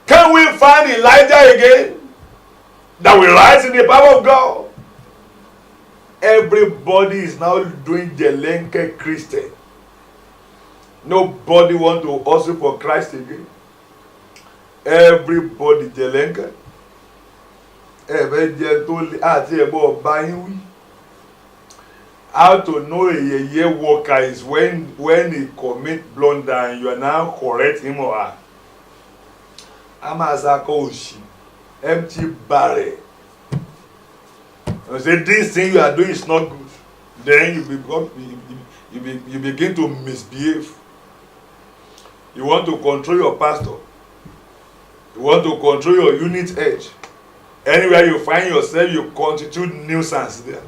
Can we find Elijah again? That will rise in the power of God. Everybody is now doing Jelenke Christian. Nobody want to hustle for Christ again. Everybody Jelenke. How to know a year worker is when he commit blunder and you are now correct him or her. Amazako Oshi, empty barrel. You say this thing you are doing is not good. Then you begin to misbehave. You want to control your pastor. You want to control your unit head. Anywhere you find yourself, you constitute nuisance there.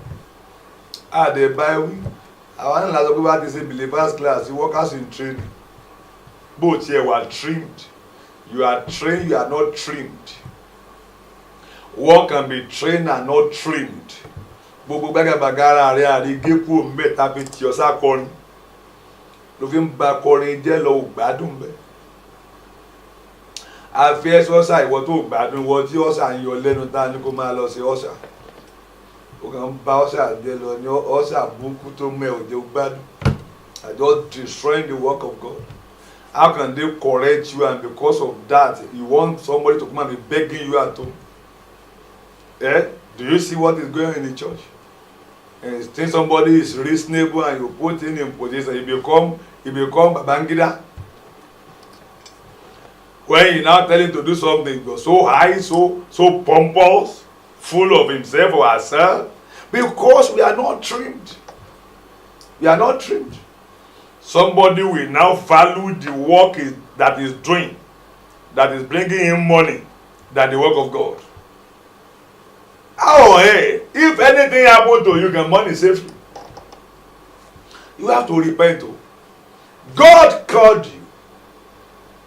The Bible. I want to talk about this believers class, the workers in training. Both here were trimmed. You are trained, you are not trimmed. One can be trained and not trimmed. Gbogbo gbàgà bagara rẹ̀ àrígékù mẹ́ta fi tí ọ̀sá kọrin. Ló fi ń ba kọrin jẹ́ lọ ògbádùn bẹ́ẹ̀. Àfi ẹ̀sọ́ ọ̀sà ìwọ tó gbádùn ìwọ tí ọ̀sà ń yọ lẹ́nu tá ní kó máa lọ sí ọ̀sà. Ó kàn ń bá ọ̀sà jẹ́ lọ ní ọ̀sà burúkú tó mẹ́ òjò gbádùn. I just destroying the work of God. How can they correct you and because of that you want somebody to come and be begging you at home? Do you see what is going on in the church? And you think somebody is reasonable and you put him in position, he become Babangida. When you now tell him to do something, you're so high, so pompous, full of himself or herself, because we are not trimmed. We are not trimmed. Somebody will now value the work that is doing, that is bringing him money, than the work of God. Oh, hey, if anything happens to you, can money save you? You have to repent. God called you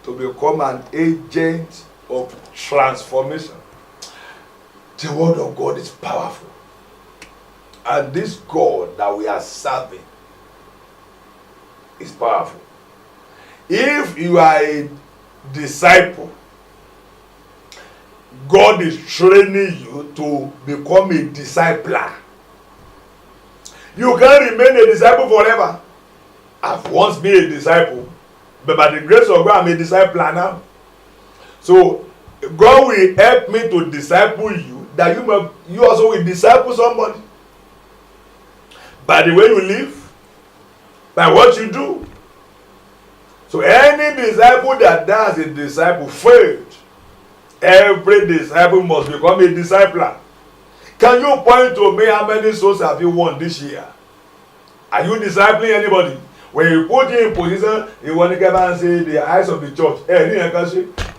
to become an agent of transformation. The word of God is powerful. And this God that we are serving is powerful. If you are a disciple, God is training you to become a discipler. You can't remain a disciple forever. I've once been a disciple, but by the grace of God, I'm a discipler now. So God will help me to disciple you, that you also will disciple somebody. By the way you live, by what you do. So any disciple that does a disciple failed. Every disciple must become a discipler. Can you point to me how many souls have you won this year? Are you discipling anybody? When you put you in position, you want to come and say the eyes of the church.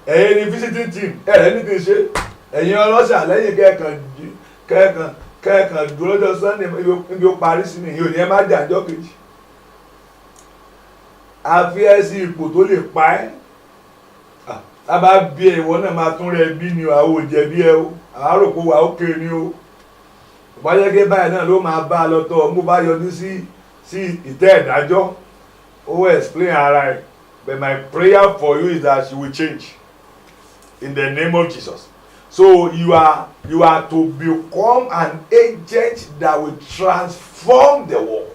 Any visiting team, anything say. And you are not letting kẹ́ẹ̀kan dúró lọ́jọ́ Sunday níbi ó parí sí ni yóò ní ẹ má jà ọjọ́ kejì. A fi ẹ́ sí ipò tó lè pa ẹ́. A bá bí ẹ ìwọ náà máa tún rẹ bí ni àwọn òjẹ́ bí ẹ o. Àwọn àròkọ wà ó kéré ni o. Ìbájẹ́gẹ́ báyìí náà ló máa bá a lọ tọ́ mo bá yọjú sí ìtẹ́ ìdájọ́. Ó explain ara ẹ̀. But my prayer for you is that she will change. In the name of Jesus. So you are to become an agent that will transform the world.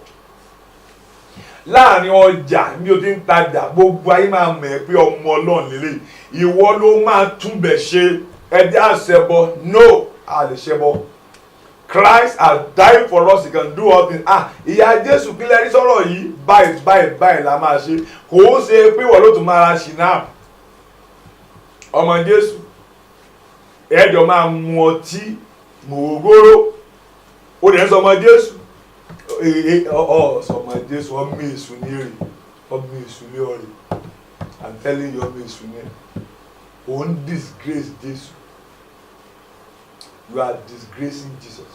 Láàrin ọjà bí o ti ń tajà gbogbo ayé máa mọ̀ ẹ́ pé ọmọ Ọlọ́run lélẹ̀ ìwọ ló máa túbẹ̀ ṣe ẹ̀dá àṣẹbọ no a lè ṣẹbọ. Christ has died for us, he can do all things. Ìyá Jésù kílẹ̀ rí sọ̀rọ̀ yìí báyìí la máa ṣe kò ó ṣe pé wọ́n ló tún máa ra ṣìnà ọmọ Jésù. Ẹjọ́ máa mu ọtí mòógóró ó dẹ̀ ń sọmọ Jésù sọmọ Jésù ọmọ èṣù ní èrè ọmọ èṣù ní ọ̀rẹ́ I'm telling you ọmọ èṣù ní òun disgrace Jésù you are disgracing Jesus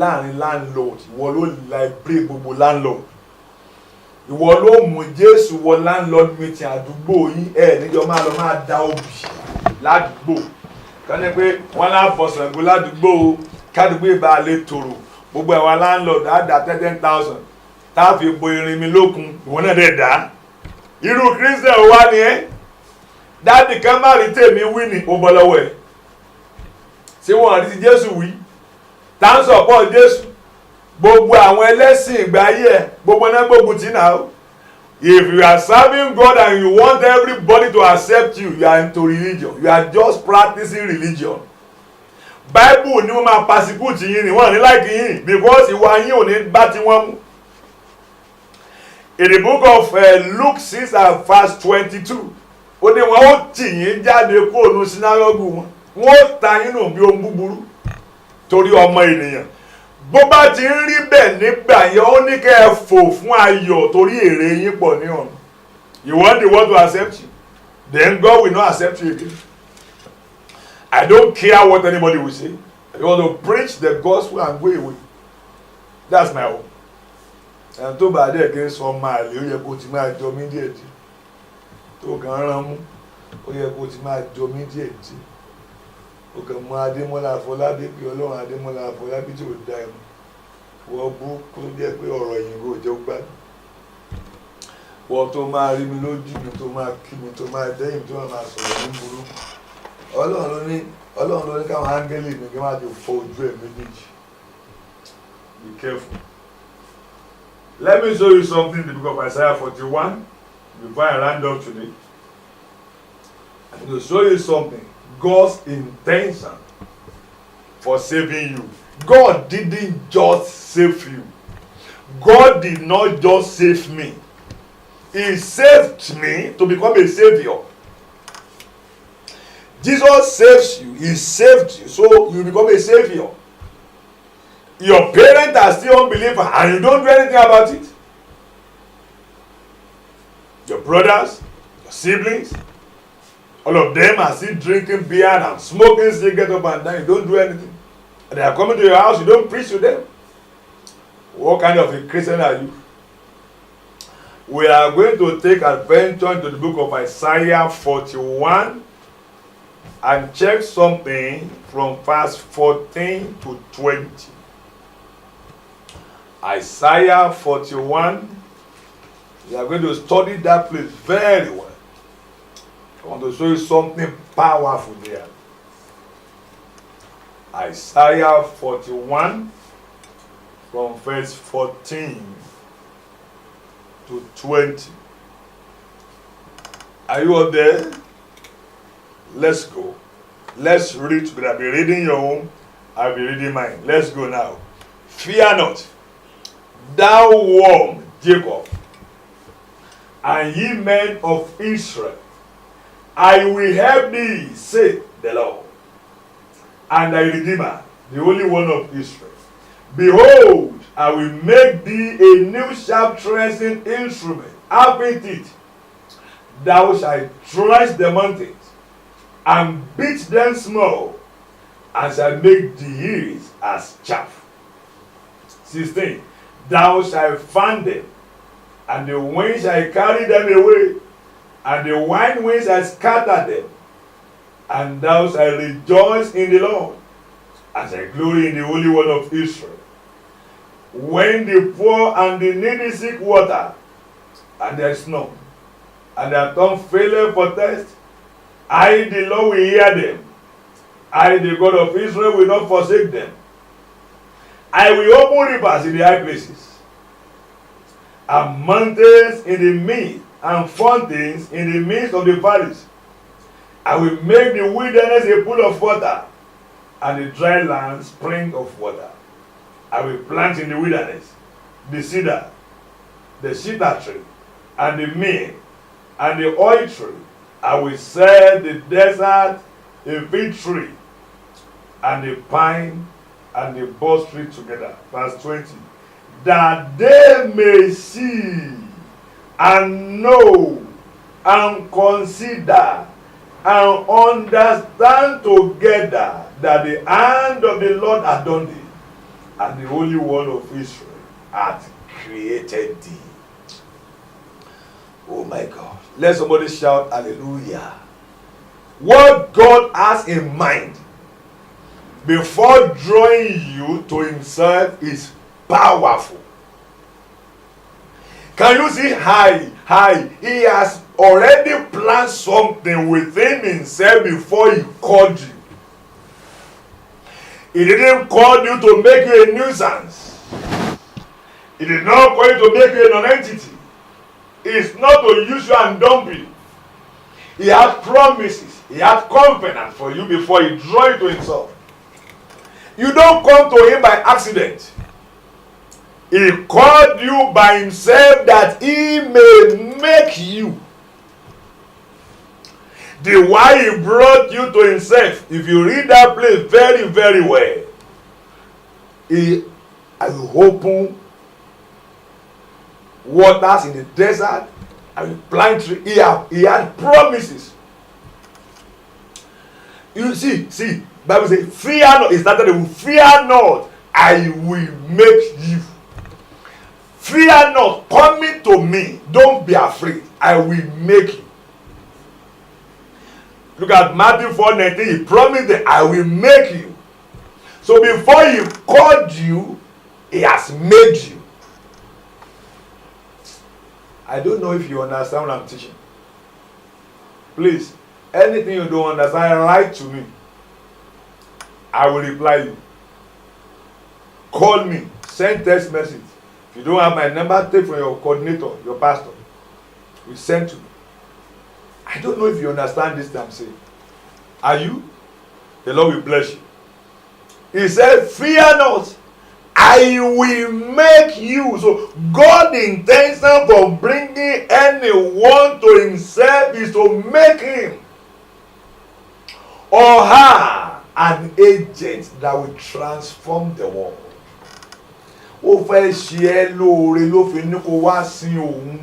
láàrin landlord ìwọ ló liberate gbogbo landlord ìwọ ló mú Jésù wọ landlord meeting àdúgbò yín níjọ máa lọ máa da obì ládùúgbò kàn ní pé wọ́n láfọ̀sàn gbó ládùúgbò kádùúgbò ìbá lè tòrò gbogbo ẹ̀wọ̀n landlord á dá 10,000 táàfi bo irin mi lókun ìwọ náà dẹ̀ dá irú Christian wá ni ẹ́ dáàdì kan má rí tèmi wí ní ó bọ́ lọ́wọ́ ẹ̀ ṣé wọ́n rí ti Jésù wí tá ń sọ̀pọ̀ Jésù gbogbo àwọn ẹlẹ́sìn ìgbà ayé ẹ̀ gbogbo náà gbógun tì náà. If you are serving God and you want everybody to accept you, you are into religion. You are just practicing religion. Bible ni wọ́n máa persecute yín ni wọ́n ní like yín because ìwà yín ò ní bá ti wọ́n mú. In the book of Luke 6 and verse 22, ó ní wọ́n ó tì yín jáde kúrò ní sinagogu wọn. Wọ́n ó ta yín nù bí ohun búburú torí ọmọ ènìyàn. Bó bá ti ń rí bẹ́ẹ̀ nígbà yẹn ó ní kẹ́ ẹ fò fún ayọ̀ torí èrè yín pọ̀ ní ọ̀run. You want the world to accept you, then God will not accept you again. I don't care what anybody will say. I want to preach the gospel and go away. That's my own. And tó bá dẹ̀ kí n sọ máa lè ó yẹ kó ti máa jọ mí díẹ̀ díẹ̀. Tó kàn rán mú ó yẹ kó ti máa jọ mí díẹ̀ díẹ̀. Ó kàn mú Adémọ́lá Afọlábí pé Ọlọ́run Adémọ́lá Afọlábí tí ò dá ẹ̀ mọ́. Wọ́n bú kó jẹ́ pé ọ̀rọ̀ òyìnbó jẹ́ gbádùn. Wọ́n tó máa rí mi lójú mi tó máa kí mi tó máa dẹ́yìn tó máa sọ̀rọ̀ ní burú. Ọlọ́run ló ní káwọn áńgẹ́lì mi kí wọ́n á ti fọ ojú ẹ̀ méjèèjì. Be careful. Let me show you something in the book of Isaiah 41 before I round up today. I'm going to show you something. God's intention for saving you. God didn't just save you. God did not just save me. He saved me to become a savior. Jesus saves you. He saved you so you become a savior. Your parents are still unbelievers and you don't do anything about it. Your brothers, your siblings, all of them are still drinking beer and smoking cigarettes up and down. You don't do anything. And they are coming to your house, you don't preach to them. What kind of a Christian are you? We are going to take adventure into the book of Isaiah 41 and check something from verse 14 to 20. Isaiah 41, We are going to study that place very well. I want to show you something powerful there. Isaiah 41 from verse 14 to 20. Are you up there? Let's go. Let's read together. I'll be reading your own. I'll be reading mine. Let's go now. Fear not, thou worm Jacob, and ye men of Israel. I will help thee, saith the Lord, and thy Redeemer, the Holy One of Israel. Behold, I will make thee a new sharp threshing instrument, having teeth. Thou shalt thresh the mountains, and beat them small, and shalt make the hills as chaff. 16. Thou shalt fan them, and the wind shall carry them away, and the wine wind shall scatter them. And thou shalt rejoice in the Lord, and shalt glory in the Holy One of Israel. When the poor and the needy seek water, and there is none, and their tongue faileth for thirst, I, the Lord, will hear them. I, the God of Israel, will not forsake them. I will open rivers in the high places, and mountains in the midst, and fountains in the midst of the valleys. I will make the wilderness a pool of water, and the dry land spring of water. I will plant in the wilderness the cedar, the cedar tree, and the myrrh, and the oil tree. I will set the desert a fig tree, and the pine and the box tree together. Verse 20. That they may see and know and consider and understand together that the hand of the Lord hath done thee, and the Holy One of Israel hath created thee. Oh my God. Let somebody shout hallelujah. What God has in mind before drawing you to himself is powerful. Can you see how he has already planned something within himself before he called you? He didn't call you to make you a nuisance. He did not call you to make you a non-entity. It's not to use you and dump you. He has promises. He has confidence for you before he draws you to himself. You don't come to him by accident. He called you by himself that he may make you. The why he brought you to himself, if you read that place very, very well, he has opened waters in the desert and plant tree. He had promises. You see, Bible says, fear not. It started with fear not, I will make you. Fear not, coming to me. Don't be afraid. I will make you. Look at Matthew 4:19. He promised that I will make you. So before he called you, he has made you. I don't know if you understand what I'm teaching. Please, anything you don't understand, write to me. I will reply you. Call me. Send text message. If you don't have my number, take from your coordinator, your pastor. You send to me. I don't know if you understand this that I'm saying. Are you? The Lord will bless you. He said, fear not. I will make you. So God's intention for bringing anyone to himself is to make him or her an agent that will transform the world. Ó fẹ́ ṣe ẹ́ lóore ló fi ní kó wá sin òun.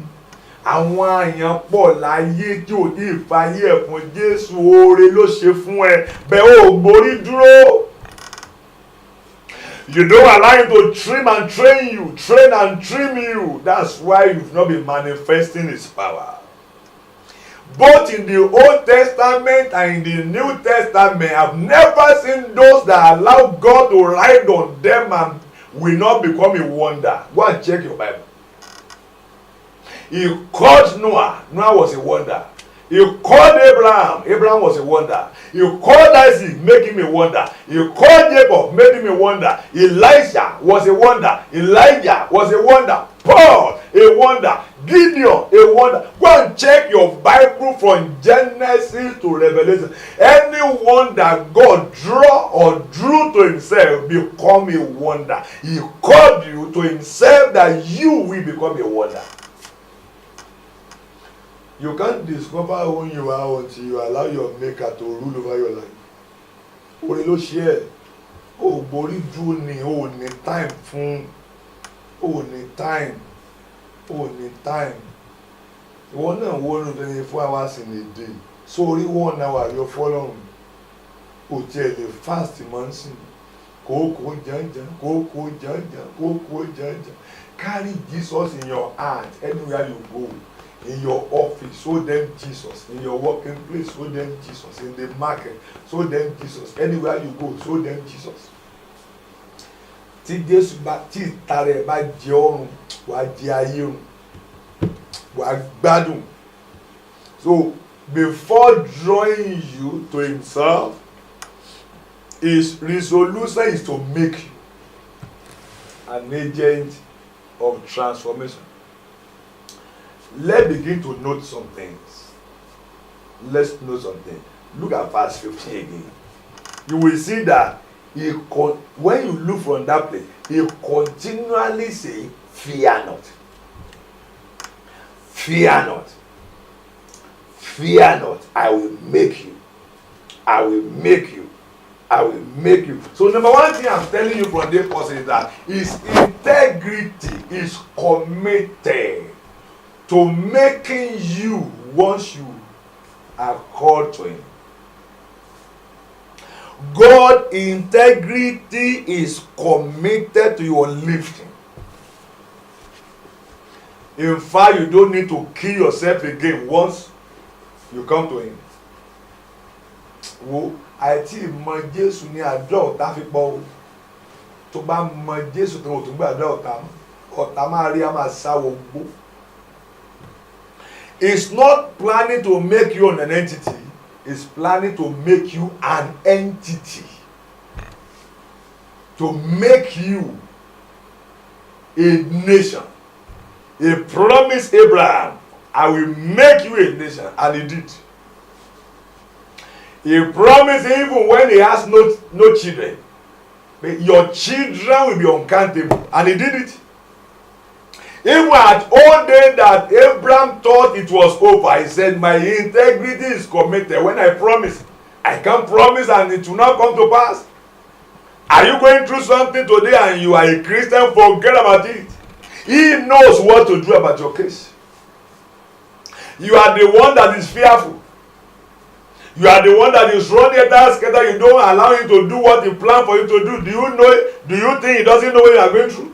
Àwọn àyàn pọ̀ láyé tí ò ní ìfàyè ẹ̀ fún Jésù, oore ló ṣe fún ẹ, bẹ́ẹ̀ ò gborí dúró. You don't allow him to trim and train you, train and trim you. That's why you've not been manifesting his power. Both in the Old Testament and in the New Testament, I've never seen those that allow God to ride on them and will not become a wonder. Go and check your Bible. He called Noah. Noah was a wonder. He called Abraham. Abraham was a wonder. He called Isaac, making him a wonder. He called Jacob, made him a wonder. Elisha was a wonder. Elijah was a wonder. Paul, a wonder. Gideon, a wonder. Go and check your Bible from Genesis to Revelation. Anyone that God draw or drew to himself become a wonder. He called you to himself that you will become a wonder. You can't discover who you are until you allow your maker to rule over your life. Orí ló ṣe ẹ́, o borí dúró ni, o ní time fún, o ní time, o ní time. Ìwọ náà wo ní 24 hours in a day. Sórí 1 hour yọ fọ́lọ́run. O tiẹ̀ lè fast mọ́ sí. Kókó jàǹjàǹ, kókó jàǹjàǹ, kókó jàǹjàǹ. Carry Jesus in your heart anywhere you go. In your office, show them Jesus. In your working place, show them Jesus. In the market, show them Jesus. Anywhere you go, show them Jesus. Tí Jésù bá tí ìta rẹ̀ bá jẹ ọrùn, wàá jẹ ayé rùn, wàá gbádùn. So before drawing you to himself, his resolution is to make you an agent of transformation. Let's begin to note some things. Let's note something. Look at verse 15 again. You will see that when you look from that place, he continually say, fear not. Fear not. Fear not. I will make you. I will make you. I will make you. So number one thing I'm telling you from this person is that his integrity is committed to making you once you are called to him. God's integrity is committed to your lifting. In fact, you don't need to kill yourself again once you come to him. Wo àìtí mọ Jésù ní àdúrà ọ̀tá fi pọ̀ o. Tó bá mọ Jésù tó tún gbé àdúrà ọ̀tá máa rí a máa sáwọ gbó. It's not planning to make you an entity. It's planning to make you an entity. To make you a nation. He promised Abraham, I will make you a nation. And he did. He promised even when he has no children. But your children will be uncountable. And he did it. Even at old day that Abraham thought it was over, he said, my integrity is committed. When I promise, I can promise and it will not come to pass. Are you going through something today and you are a Christian? Forget about it. He knows what to do about your case. You are the one that is fearful. You are the one that is running that scatter. You don't allow him to do what he planned for you to do. Do you know? Do you think he doesn't know what you are going through?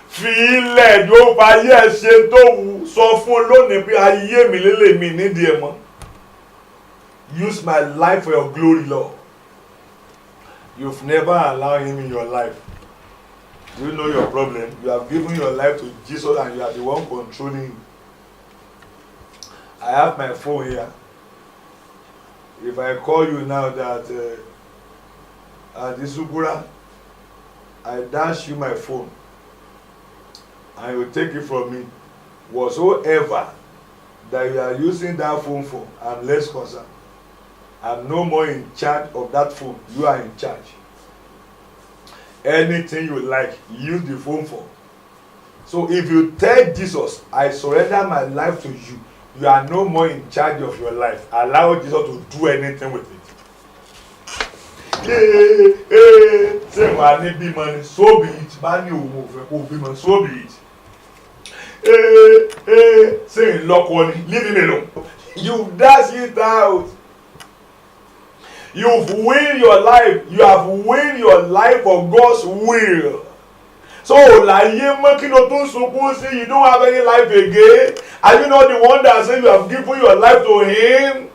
Fi ilẹ̀ yóò fa ayé ẹ̀ ṣe tó wù sọ fún lónìí pé ayé mi lélẹ̀ mi nídìí ẹ̀ mọ́. Use my life for your glory, Lord. You've never allowed him in your life. Do you know your problem? You have given your life to Jesus and you are the one controlling him. I have my phone here. If I call you now that Adisugura, I dash you my phone. And you take it from me. Whatsoever that you are using that phone for, I'm less concerned. I'm no more in charge of that phone. You are in charge. Anything you like, use the phone for. So if you tell Jesus, I surrender my life to you, you are no more in charge of your life. Allow Jesus to do anything with it. Say, so be it. So be it. Say, lock one, leave him alone. You dash it out. You've win your life. You have win your life for God's will. So, you don't have any life again. Are you not the one that said you have given your life to him?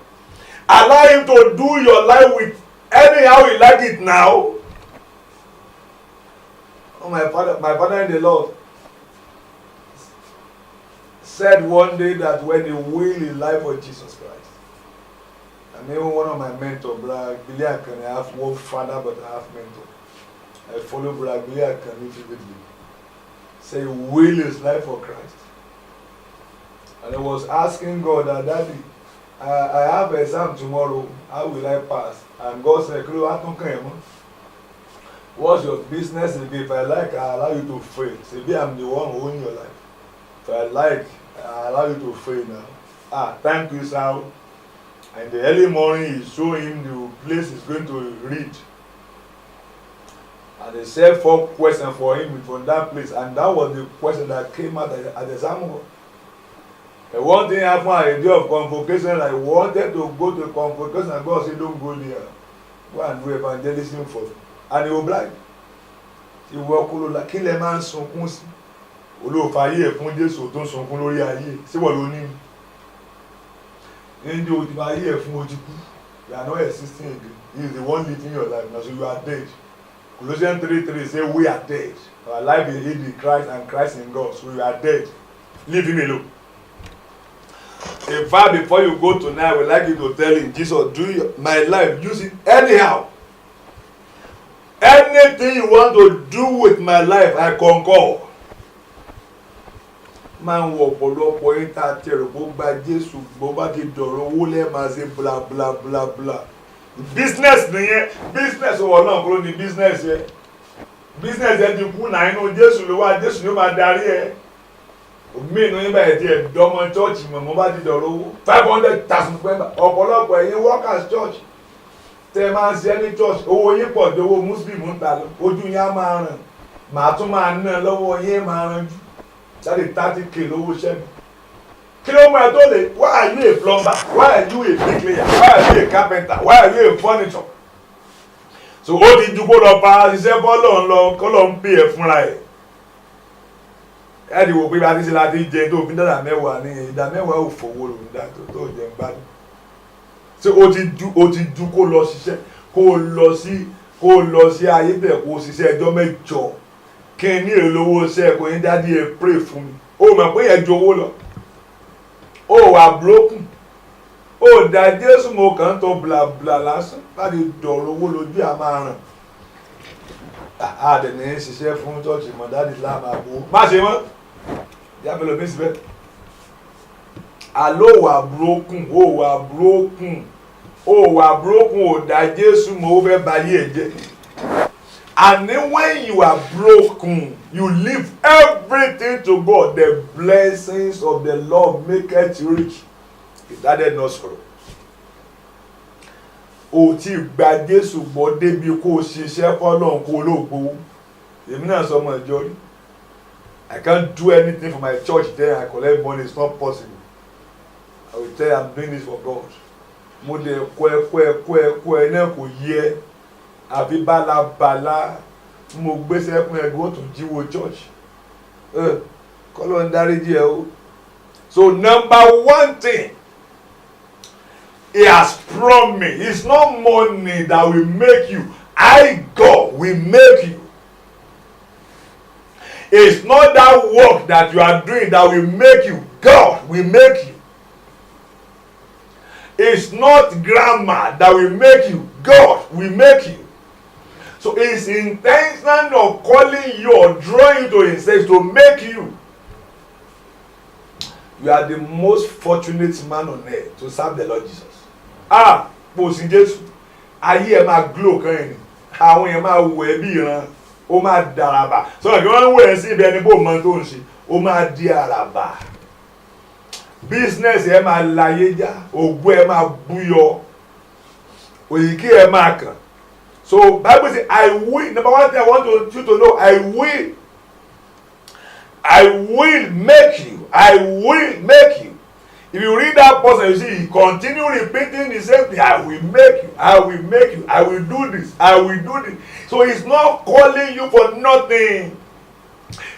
Allow him to do your life with anyhow you like it now. Oh, my father in the Lord. said one day that when he will his life for Jesus Christ. And even one of my mentors, Brother Billy Akane, I have one father, but I have mentor. I follow Brother Billy Akane vividly. Say he will his life for Christ. And I was asking God that, Daddy, I have an exam tomorrow. How will I pass? And God said, what's your business? If I like, I allow you to fail. Say, I'm the one who owns your life. If I like, I allow you to fail now. Thank you, sir. And the early morning, he showed him the place he's going to read. And they said 4 questions for him from that place. And that was the question that came out at the exam hall. And one thing happened at the day of convocation, I wanted to go to convocation, and God said, don't go there. Go and do evangelism for me. And he was black. He walked like, kill a man, so olóòfàyè fún Jésù tó ń sunkún lórí ayé síwọ̀ ló ní ní o ti máa yé ẹ̀ fún ojú kú. You are not existing again. He is the one living your life now, so you are dead. Colossians 3:3 say we are dead. Our life is hid in Christ and Christ in God, so you are dead. Leave him alone. In fact, before you go tonight, I would like you to tell him, Jesus, do my life, use it anyhow. Anything you want to do with my life, I concur. Máa ń wọ ọ̀pọ̀lọpọ̀ yín tá a tẹ̀rù bó gba Jésù bó bá ti dọ̀rọ̀ owó lẹ́ẹ̀ máa ṣe bla bla bla bla. Business nìyẹn, business wọ̀ náà kúrò ní business yẹn. Business yẹn ti kú náà inú Jésù ló wá, Jésù ló máa darí ẹ̀. Òmí inú yín báyìí ti ẹ̀ dọ́mọ chọ́ọ̀chì mọ̀ bá ti dọ̀rọ̀ owó 500,000 pẹ́ẹ́bà. Ọ̀pọ̀lọpọ̀ ẹ̀yin workers church tẹ́ máa ń ṣe ní church owó yín pọ̀ ju owó Muslim ń ta lọ. Ojú yín á máa ràn, màá tún máa ná lọ́wọ́ yín máa ràn jù. That is 30K lówó ṣẹ́mi. Kí ló mú ẹ tó lè? Why are you a plumber? Why are you a bricklayer? Why are you a carpenter? Why are you a furniture? So ó ti ju kó lọ pa ṣiṣẹ́ bọ́ọ̀lù lọ kó lọ ń pè é fúnra ẹ̀. Ẹ ti wò pé bá ti ṣe láti jẹ tó fi dára mẹ́wàá ní ìdá mẹ́wàá ò fowó lòun dá tó jẹ ń gbádùn. Ṣé ó ti ju kó lọ ṣiṣẹ́ kó lọ sí ayé bẹ̀ kó ṣiṣẹ́ ẹjọ́ mẹ́jọ. Kí n ní èlówó ṣe kò ní dádì ẹ pray fún mi. Ó mọ̀ pé yẹn ju owó lọ. Ó wà broken. Ó dá Jésù mo kàn tó bla bla lásán láti dọ̀rọ̀ owó lójú àmà ràn. Àdẹ̀ ní ṣiṣẹ́ fún church mọ̀ dádì láàmà bò. Má ṣe mọ́. Yàgbẹ́ lọ bí síbẹ̀. Àló wà broken. Ó wà broken. Ó wà broken. Ó dá Jésù mo fẹ́ báyé ẹ̀ jẹ́. And then when you are broken, you leave everything to God. The blessings of the Lord make it rich. Is that not sorrow? O ti gba Jésù gbọ́ débi kó ṣiṣẹ́ fọ́lọ́run kó lóògbó. Èmi náà sọ ọmọ ìjọ rí. I can't do anything for my church there. I collect money. It's not possible. I will tell you I'm doing this for God. Mo de kọ́ ẹ náà kò yẹ. Àbí bálabàlá mo gbéṣẹ́ fún ẹgbẹ́ tó jíwó church kọ́lọ́ ń dáríjì ẹ o. So number one thing he has promised, it's not money that will make you, God will make you. It's not that work that you are doing that will make you, God will make you. It's not grammar that will make you, God will make you. So his intention of calling you or drawing you to himself to make you. You are the most fortunate man on earth to serve the Lord Jesus. Bó sì Jésù, ayé ẹ máa glow kan ẹni, àwọn èèyàn máa wò ẹ́ bí ìran, ó máa dàràbà. Sọ̀rọ̀ kí wọ́n ń wò ẹ́ sí ibi ẹni bó mọ tó ń ṣe, ó máa di àràbà. Business ẹ máa láyé já, ògbó ẹ máa búyọ, òyìnkí ẹ máa kàn. So Bible says, I will. Number one thing I want you to know, I will make you. I will make you. If you read that person, you see he continue repeating the same thing. I will make you. I will make you. I will do this. I will do this. So he's not calling you for nothing.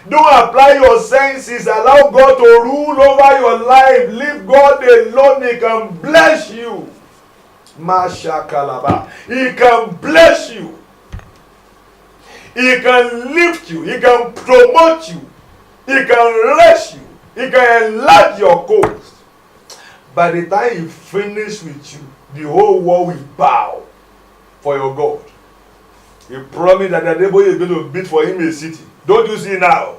Don't apply your senses. Allow God to rule over your life. Leave God alone. He can bless you. Masha Kalaba. He can bless you. He can lift you. He can promote you. He can raise you. He can enlarge your coast. By the time he finishes with you, the whole world will bow for your God. He promised that the devil is going to build for him a city. Don't you see now?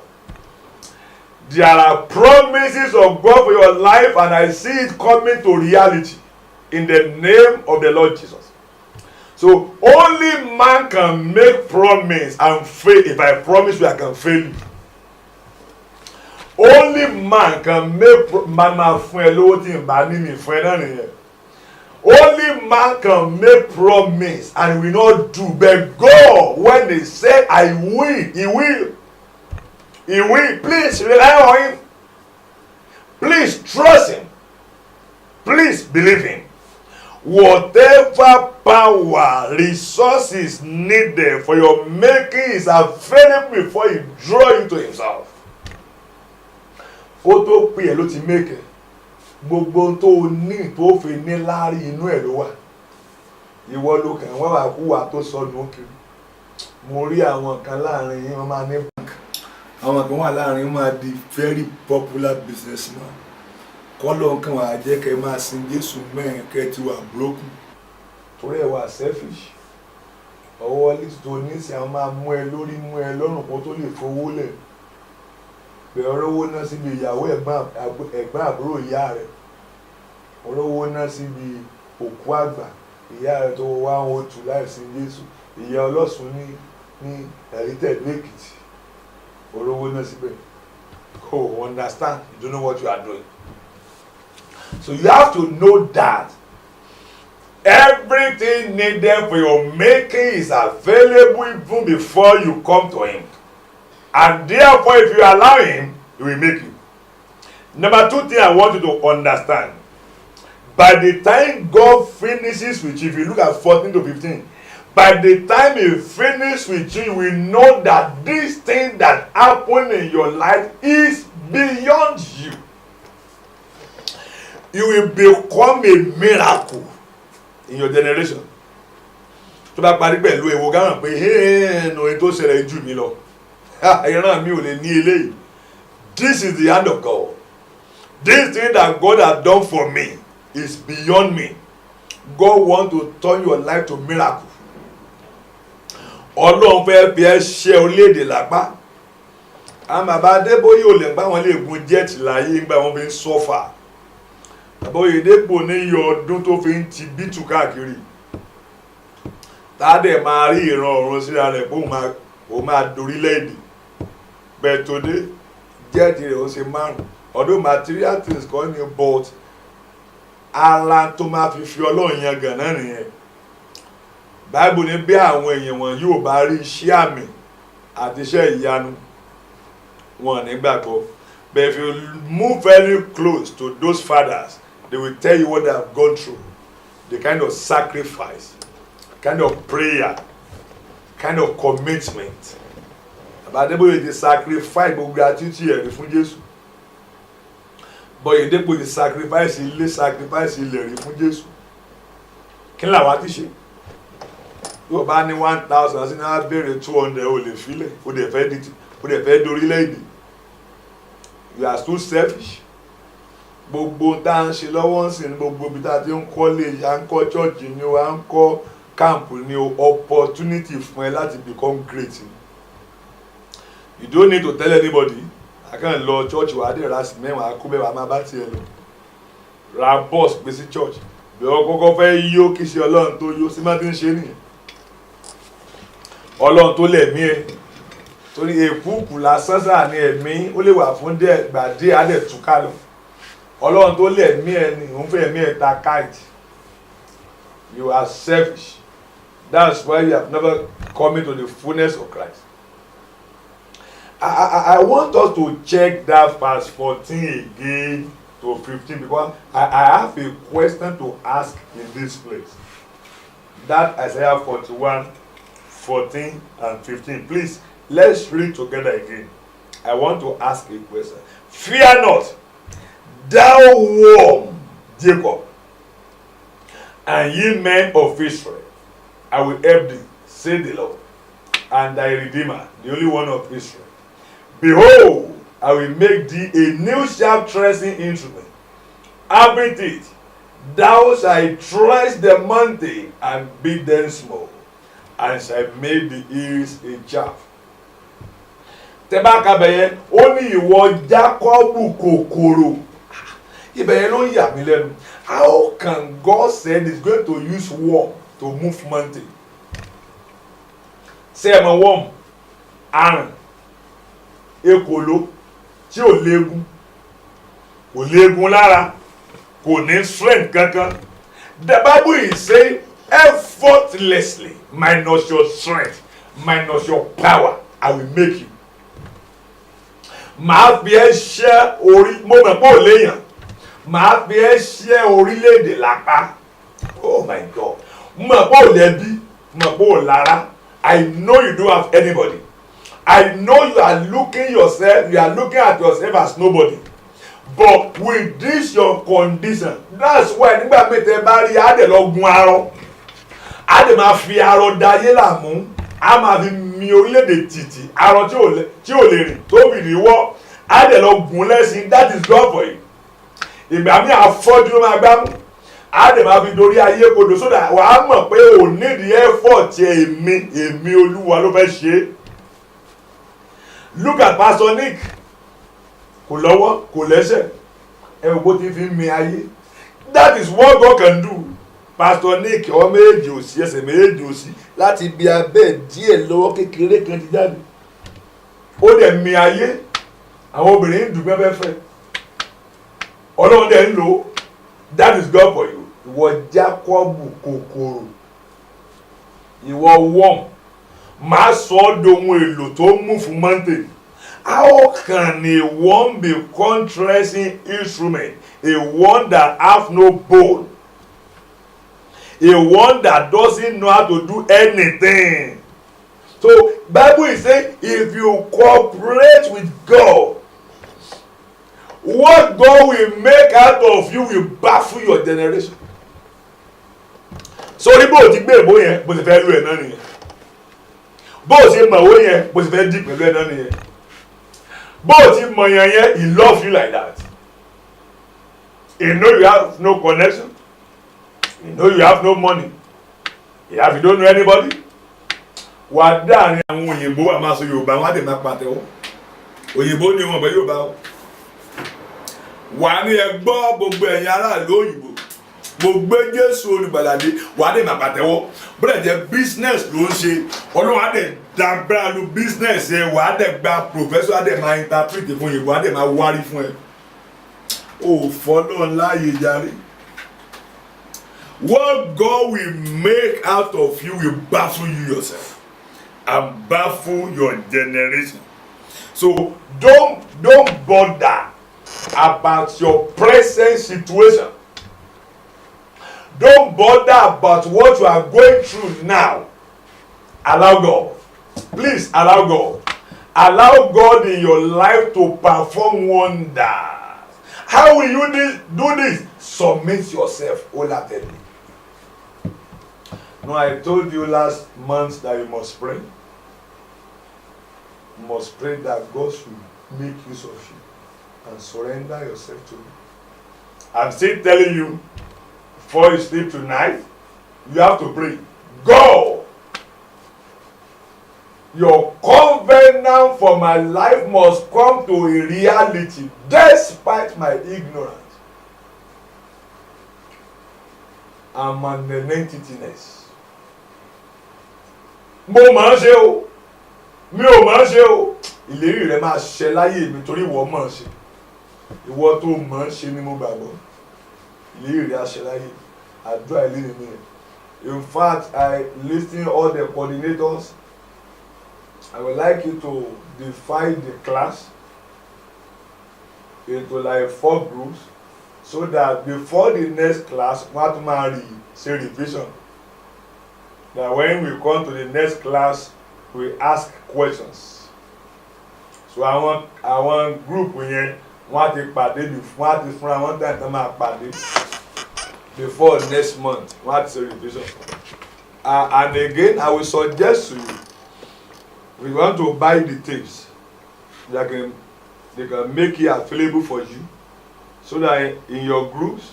There are promises of God for your life, and I see it coming to reality in the name of the Lord Jesus. So only man can make promise and fail. If I promise you, I can fail you. Only man can make only man can make promise and will not do. But God, when they say I will, he will. He will. Please rely on him. Please trust him. Please believe him. Whatever power, resources needed for your making is available before he draw you to himself. Kó tó pè ẹ́ ló ti make ẹ́. Gbogbo tó ní tó fi ní láàrí inú ẹ̀ ló wà. Ìwọ ló kàn wọ́n wà kú wà tó sọnù kiri. Mo rí àwọn kan láàrin yín wọ́n máa ní bank. Àwọn kan wà láàrin wọ́n máa di very popular businessman. Kọ́lọ́ kan wà jẹ́ kẹ́ máa sin Jésù mẹ́rin kẹ́ ti wà broken. Torí ẹ̀ wà selfish. Ọwọ́ lítí tó ní sí àwọn máa mú ẹ lórí mú ẹ lọ́rùn kó tó lè fowó lẹ̀. Bẹ̀rẹ̀ olówó náà síbi ìyàwó ẹ̀gbọ́n àbúrò ìyá rẹ̀. Olówó náà síbi òkú àgbà ìyá rẹ̀ tó wá wọn tù láìsí Jésù. Ìyá ọlọ́sùn ní Heritage Èkìtì. Olówó náà síbẹ̀. Oh, understand? You don't know what you are doing. So you have to know that everything needed for your making is available even before you come to him. And therefore, if you allow him, he will make you. Number two thing I want you to understand. By the time God finishes with you, if you look at 14 to 15, by the time he finishes with you, you will know that this thing that happened in your life is beyond you. You will become a miracle in your generation. Tó bá parí pẹ̀lú ewo gáràn pé no ètò ṣẹlẹ̀ jù mí lọ. Ìran mi ò lè ní eléyìí. This is the hand of God. This thing that God has done for me is beyond me. God wants to turn your life to miracle. Ọlọ́run fẹ́ fi ẹ́ ṣe orílẹ̀-èdè lápá. Àwọn bàbá Adébóyè ò lè gbá wọn lè gun jet láyé nígbà wọn fi ń sọ́fà. Bàbá Oyèdépò ní iye ọdún tó fi ń ti bítù káàkiri. Tádẹ̀ máa rí ìran ọ̀run síra rẹ̀ pé òun máa dorílẹ̀-èdè. But today, jet rẹ̀ ó ṣe márùn. Although material things kọ́ ni but ara tó máa fi Ọlọ́run yan gàn náà nìyẹn. Bible ní bí àwọn èèyàn wọn yóò bá rí iṣẹ́ àmì àti iṣẹ́ ìyanu wọn nígbàgbọ́. But if you move very close to those fathers, they will tell you what they have gone through, the kind of sacrifice, kind of prayer, kind of commitment. Adébóyè dey sacrifice gbogbo gratuity ẹ̀rí fún Jésù. But Oyèdépò dey sacrifice ilé sacrifice ilẹ̀ rí fún Jésù. Kí ni làwọn ti ṣe? Yóò bá ní 1,000 àti náà béèrè 200 ò lè filẹ̀ ó dẹ̀ fẹ́ dorílẹ̀-èdè. You are too selfish. Gbogbo tá à ń ṣe lọ́wọ́ ń sìn gbogbo ibi tá a ti ń kọ́lé à ń kọ́ church ni o à ń kọ́ camp ni o opportunity fún ẹ láti become great. You don't need to tell anybody. I can't lọ church wà á dé ra mẹ́wàá kó bẹ́ẹ̀ wà á máa bá tiẹ̀ lọ. Ra bus gbé sí church. Bí wọ́n kọ́kọ́ fẹ́ yó kí ṣe Ọlọ́run tó yó sí má ti ń ṣe nìyẹn. Ọlọ́run tó lẹ̀mí ẹ. Torí èkúùkù lásán sáà ní ẹ̀mí ó lè wà fún gbà díẹ̀ á dẹ̀ túká lọ. Ọlọ́run tó lẹ̀mí ẹ ni òun fẹ́ ẹ̀mí ẹ ta kite. You are selfish. That's why you have never come into the fullness of Christ. I want us to check that verse 14 again to 15 because I have a question to ask in this place. That Isaiah 41, 14 and 15. Please, let's read together again. I want to ask a question. Fear not, thou worm, Jacob, and ye men of Israel. I will help thee, say the Lord, and thy Redeemer, the only one of Israel. Behold, I will make thee a new sharp threshing instrument. Having it, thou shalt thresh the mountain and beat them small, and shalt make the hills a chaff. Tẹ́bá kábẹ̀yẹ, ó ní ìwọ Jákọ́bù kòkòrò. Ibẹ̀yẹ ló ń yà mí lẹ́nu. How can God say he's going to use worm to move mountain? Ṣé ẹ mọ̀ worm? Àrùn, ekòló, tí ò léegun, kò léegun lára, kò ní strength kankan. The Bible is saying effortlessly, minus your strength, minus your power, I will make you. Màá fi ẹ́ ṣẹ́ orí, mo mọ̀ pé ò léèyàn. Màá fi ẹ́ ṣẹ́ orílẹ̀-èdè lápá. Oh my God. Mo mọ̀ pé ò lẹ́bí, mo mọ̀ pé ò lára. I know you don't have anybody. I know you are looking at yourself as nobody. But with this your condition, that's why nígbà mẹ́tẹ̀ bá rí adé lọ gun arọ. Adé máa fi arọ dayé làmú. A máa fi mi orílẹ̀-èdè títì. Arọ tí ò lè rìn tó bìrì wọ́. Adé lọ gun lẹ́sìn. That is God for you. Ìgbà mi àfọ́jú ló máa gbámú. Adé máa fi dorí ayé kodò sódà wàá mọ̀ pé ò nídìí effort èmi Olúwa ló fẹ́ ṣe é. Look at Pastor Nick. Kò lọ́wọ́, kò lẹ́sẹ̀. Ẹ wò bó ti fi mi ayé. That is what God can do. Pastor Nick ọmọ méjì òsì ẹsẹ̀ méjì òsì láti ibi abẹ́ díẹ̀ lọ́wọ́ kékeré kan ti jáde. Ó dẹ̀ mi ayé. Àwọn obìnrin ń dùn fẹ́fẹ́fẹ́. Ọlọ́run dẹ̀ ń lò ó. That is God for you. Ìwọ Jákọ́bù kòkòrò. Ìwọ worm. Màá sọ ọ́ dohun èlò tó ń mú fún mountain. How can a worm become threshing instrument? A worm that have no bone. A one that doesn't know how to do anything. So Bible is saying if you cooperate with God, what God will make out of you will baffle your generation. So bó o ti gbé ìbò yẹn bó ti fẹ́ lù ẹ̀ náà nìyẹn. Bó o ti mọ̀ owó yẹn bó ti fẹ́ dì pẹ̀lú ẹ̀ náà nìyẹn. Bó o ti mọ̀ yẹn he loves you like that. He know you have no connection. You know you have no money. You don't know anybody. Wà á dáàrin àwọn òyìnbó wà máa sọ Yorùbá wọn á dẹ̀ máa pàtẹ́wọ́. Òyìnbó ni wọn bẹ Yorùbá o. Wà á ní ẹ gbọ́ gbogbo ẹ̀yin aráàlú òyìnbó. Mo gbé Jésù olùgbàlàdé wà á dẹ̀ máa pàtẹ́wọ́. Bọ́dẹ̀ jẹ́ business ló ń ṣe. Ọlọ́run á dẹ̀ dàgbà lu business yẹn wà á dẹ̀ gba professor á dẹ̀ máa interpret fún òyìnbó á dẹ̀ máa wárí fún ẹ. O fọlọ́run láàyè jàre. What God will make out of you will baffle you yourself and baffle your generation. So don't bother about your present situation. Don't bother about what you are going through now. Allow God. Please allow God. Allow God in your life to perform wonders. How will you do this? Submit yourself wholeheartedly. No, I told you last month that you must pray. You must pray that God should make use of you and surrender yourself to Him. I'm still telling you, before you sleep tonight, you have to pray. God, your covenant for my life must come to a reality despite my ignorance and my nonentityness. Mo máa ṣe o, mi ò máa ṣe o. Ìlérí rẹ máa ṣẹ láyé mi torí ìwọ máa ṣe. Ìwọ tó máa ṣe ni mo gbàgbọ́. Ìlérí rẹ á ṣẹ láyé. Àdúrà ìlérí mi. In fact, I listing all the coordinators. I would like you to divide the class into like 4 groups so that before the next class, what Mary say revision. That when we come to the next class, we ask questions. So I want group yẹn wọ́n ti pàdé wọ́n ti fúnra wọn dáhùn tán máa pàdé before next month wọ́n ti ṣe revision. And again, I will suggest to you, we want to buy the tapes. they can make it available for you so that in your groups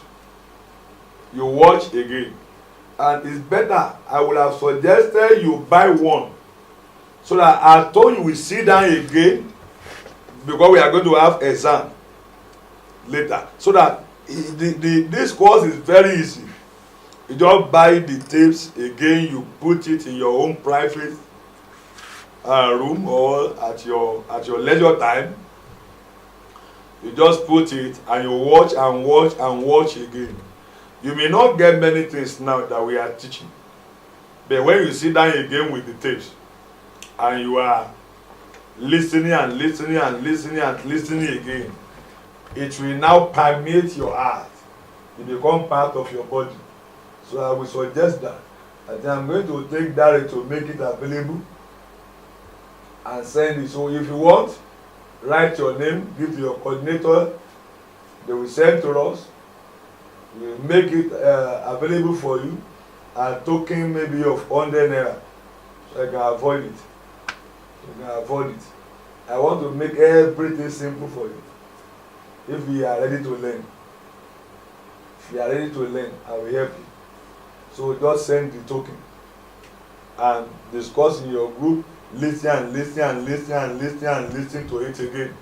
you watch again. And it's better, I would have suggested you buy one so that I told you we sit down again because we are going to have exam later. So that this course is very easy. You just buy the tapes again, you put it in your own private room or at your leisure time. You just put it and you watch and watch and watch again. You may not get many things now that we are teaching, but when you sit down again with the tapes and you are listening and listening and listening and listening again, it will now permeate your heart. It become part of your body. So I will suggest that. I think I'm going to take that to make it available and send it. So if you want, write your name, give to your coordinator. They will send to us. We will make it available for you. A token maybe of 100 naira. So I can avoid it. You can avoid it. I want to make everything simple for you. If we are ready to learn. If you are ready to learn, I will help you. So just send the token and discuss in your group, listen and listen and listen and listen and listen to it again.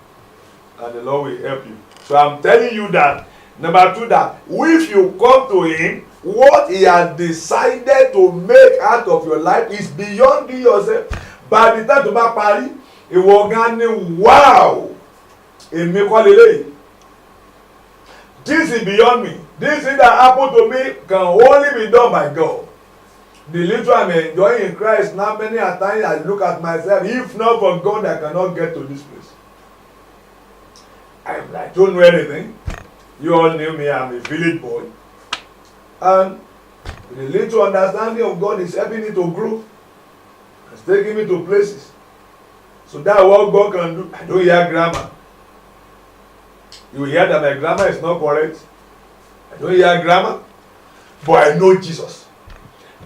And the Lord will help you. So I'm telling you that, number two, that if you come to Him, what He has decided to make out of your life is beyond you yourself. By the time to back party, it will go, wow! This is beyond me. This thing that happened to me can only be done by God. The little I'm enjoying in Christ, now many a times I look at myself, if not for God, I cannot get to this place. I don't know anything. You all knew me, I'm a village boy. And the little understanding of God is helping me to grow. It's taking me to places. So that's what God can do. I don't hear grammar. You hear that my grammar is not correct. I don't hear grammar, but I know Jesus.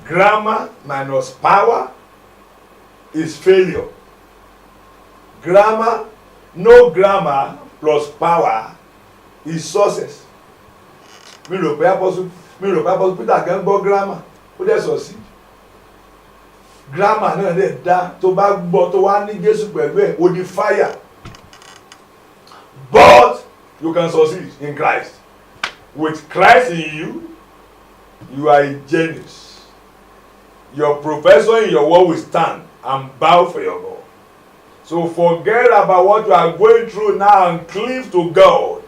Grammar minus power is failure. Grammar, no grammar plus power is success. Mi rò pé Apostle Peter gan gbọ́ grammar, ó dẹ̀ succeed. Grammar náà dẹ̀ dá tó bá gbọ́ tó wá ní Jésù pẹ̀lú ẹ̀, ó di fire. But you can succeed in Christ. With Christ in you, you are a genius. Your professor in your word will stand and bow for your God. So forget about what you are going through now and cleave to God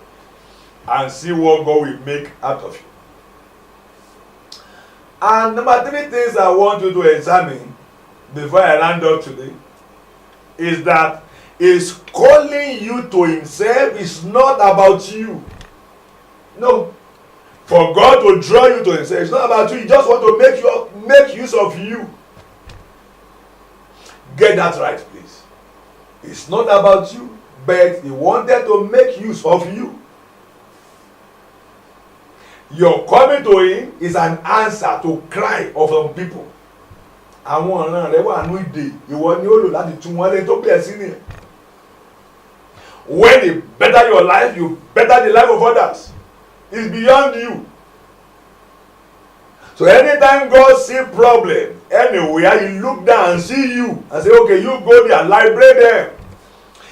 and see what God will make out of you. And number three things I want you to examine before I round up today is that He's calling you to Himself is not about you. No. For God to draw you to Himself, it's not about you. He just want to make use of you. Get that right, please. It's not about you, but He wanted to make use of you. Your coming to Him is an answer to cry of some people. Àwọn ọ̀ràn rẹ̀ wà ní ìdè, ìwọ ni ó lò láti tún wọn lé tó bẹ̀rẹ̀ sí nìyẹn. When you better your life, you better the life of others. It's beyond you. So anytime God see problem anywhere, He look down and see you and say, okay, you go there, liberate them.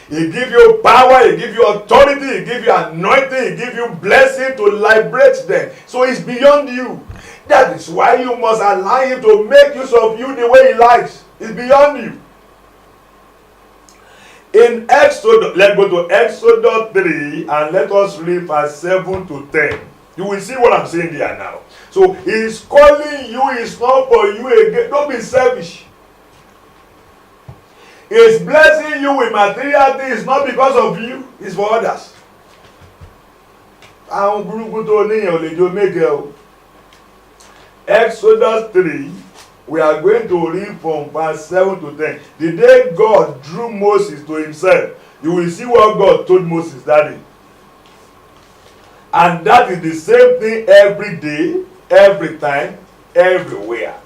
He give you power, He give you authority, He give you anointing, He give you blessing to liberate them. So it's beyond you. That is why you must allow Him to make use of you the way He likes. It's beyond you. In Exodus, let's go to Exodus 3 and let us read verse 7 to 10. You will see what I'm saying there now. So He's calling you, it's not for you again. Don't be selfish. He's blessing you with material things, not because of you, it's for others. Exodus 3, we are going to read from verse 7 to 10. The day God drew Moses to Himself, you will see what God told Moses that day. And that is the same thing every day, every time, everywhere.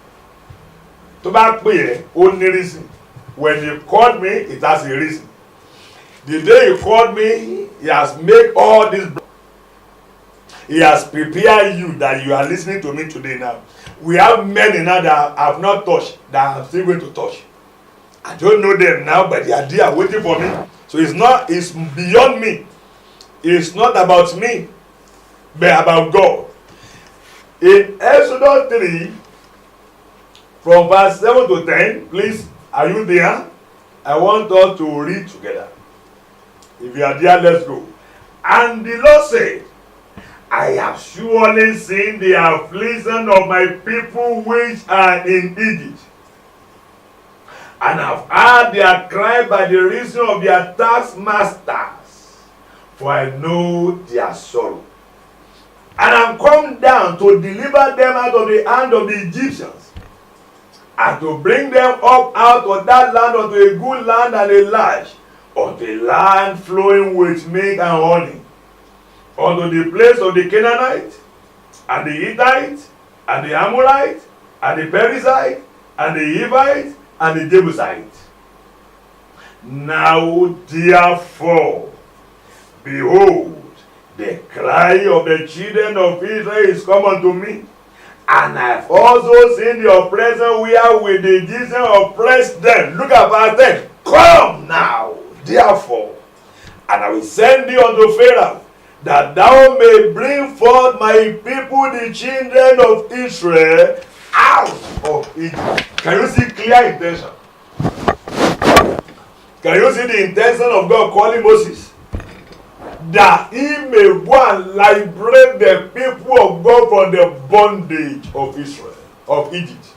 To back me, only reason. When He called me, it has a reason. The day He called me, He has made all this. He has prepared you that you are listening to me today now. We have many now that I have not touched, that I'm still going to touch. I don't know them now, but they are there waiting for me. So it's beyond me. It's not about me, but about God. In Exodus 3, from verse 7 to 10, please, are you there? I want us to read together. If you are there, let's go. And the Lord said, I have surely seen the affliction of my people which are in Egypt, and have heard their cry by the reason of their taskmasters, for I know their sorrow. And I am come down to deliver them out of the hand of the Egyptians, and to bring them up out of that land unto a good land and a large, unto a land flowing with milk and honey, unto the place of the Canaanite, and the Hittite, and the Amorite, and the Perizzite, and the Hivite, and the Jebusite. Now therefore, behold, the cry of the children of Israel is come unto me, and I have also seen the oppression wherewith the Egyptians oppressed them. Look at verse 10. Come now, therefore, and I will send thee unto Pharaoh, that thou may bring forth my people, the children of Israel, out of Egypt. Can you see clear intention? Can you see the intention of God calling Moses? That he may go and liberate the people of God from the bondage of Israel, of Egypt.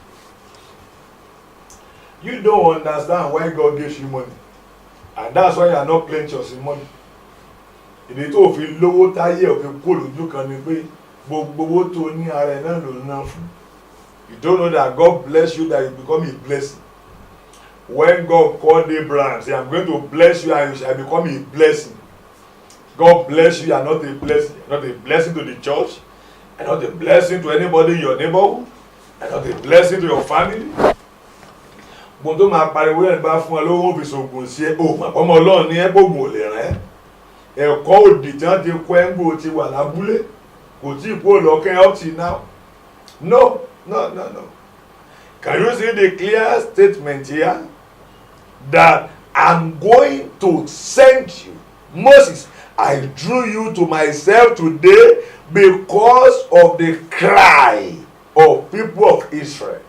You don't understand why God gives you money. And that's why you are not plenteous in money. Ìdí tó fi lówó táyé òfin kó lójú kan ni pé gbogbo owó tó ní ara ẹ̀ náà ló ná fún. You don't know that God bless you, that you become a blessing. When God called Abraham, say, I'm going to bless you and you shall become a blessing. God bless you, you are not a blessing. You are not a blessing to the church. You are not a blessing to anybody in your neighborhood. You are not a blessing to your family. Gbogbo tó máa pariwo ẹ̀ bá fún ọ lówó fi ṣògùn sí ẹ. O mà ọmọ Ọlọ́run ní ẹ gbógun ò lè rán ẹ. Ẹ̀kọ́ òdì tí wọ́n ti kọ́ ẹ́ ń gbò ti wà lábúlé. Kò tí ì kó lọ́kẹ́ up till now. No. Can you see the clear statement here? That I'm going to send you. Moses, I drew you to myself today because of the cry of people of Israel.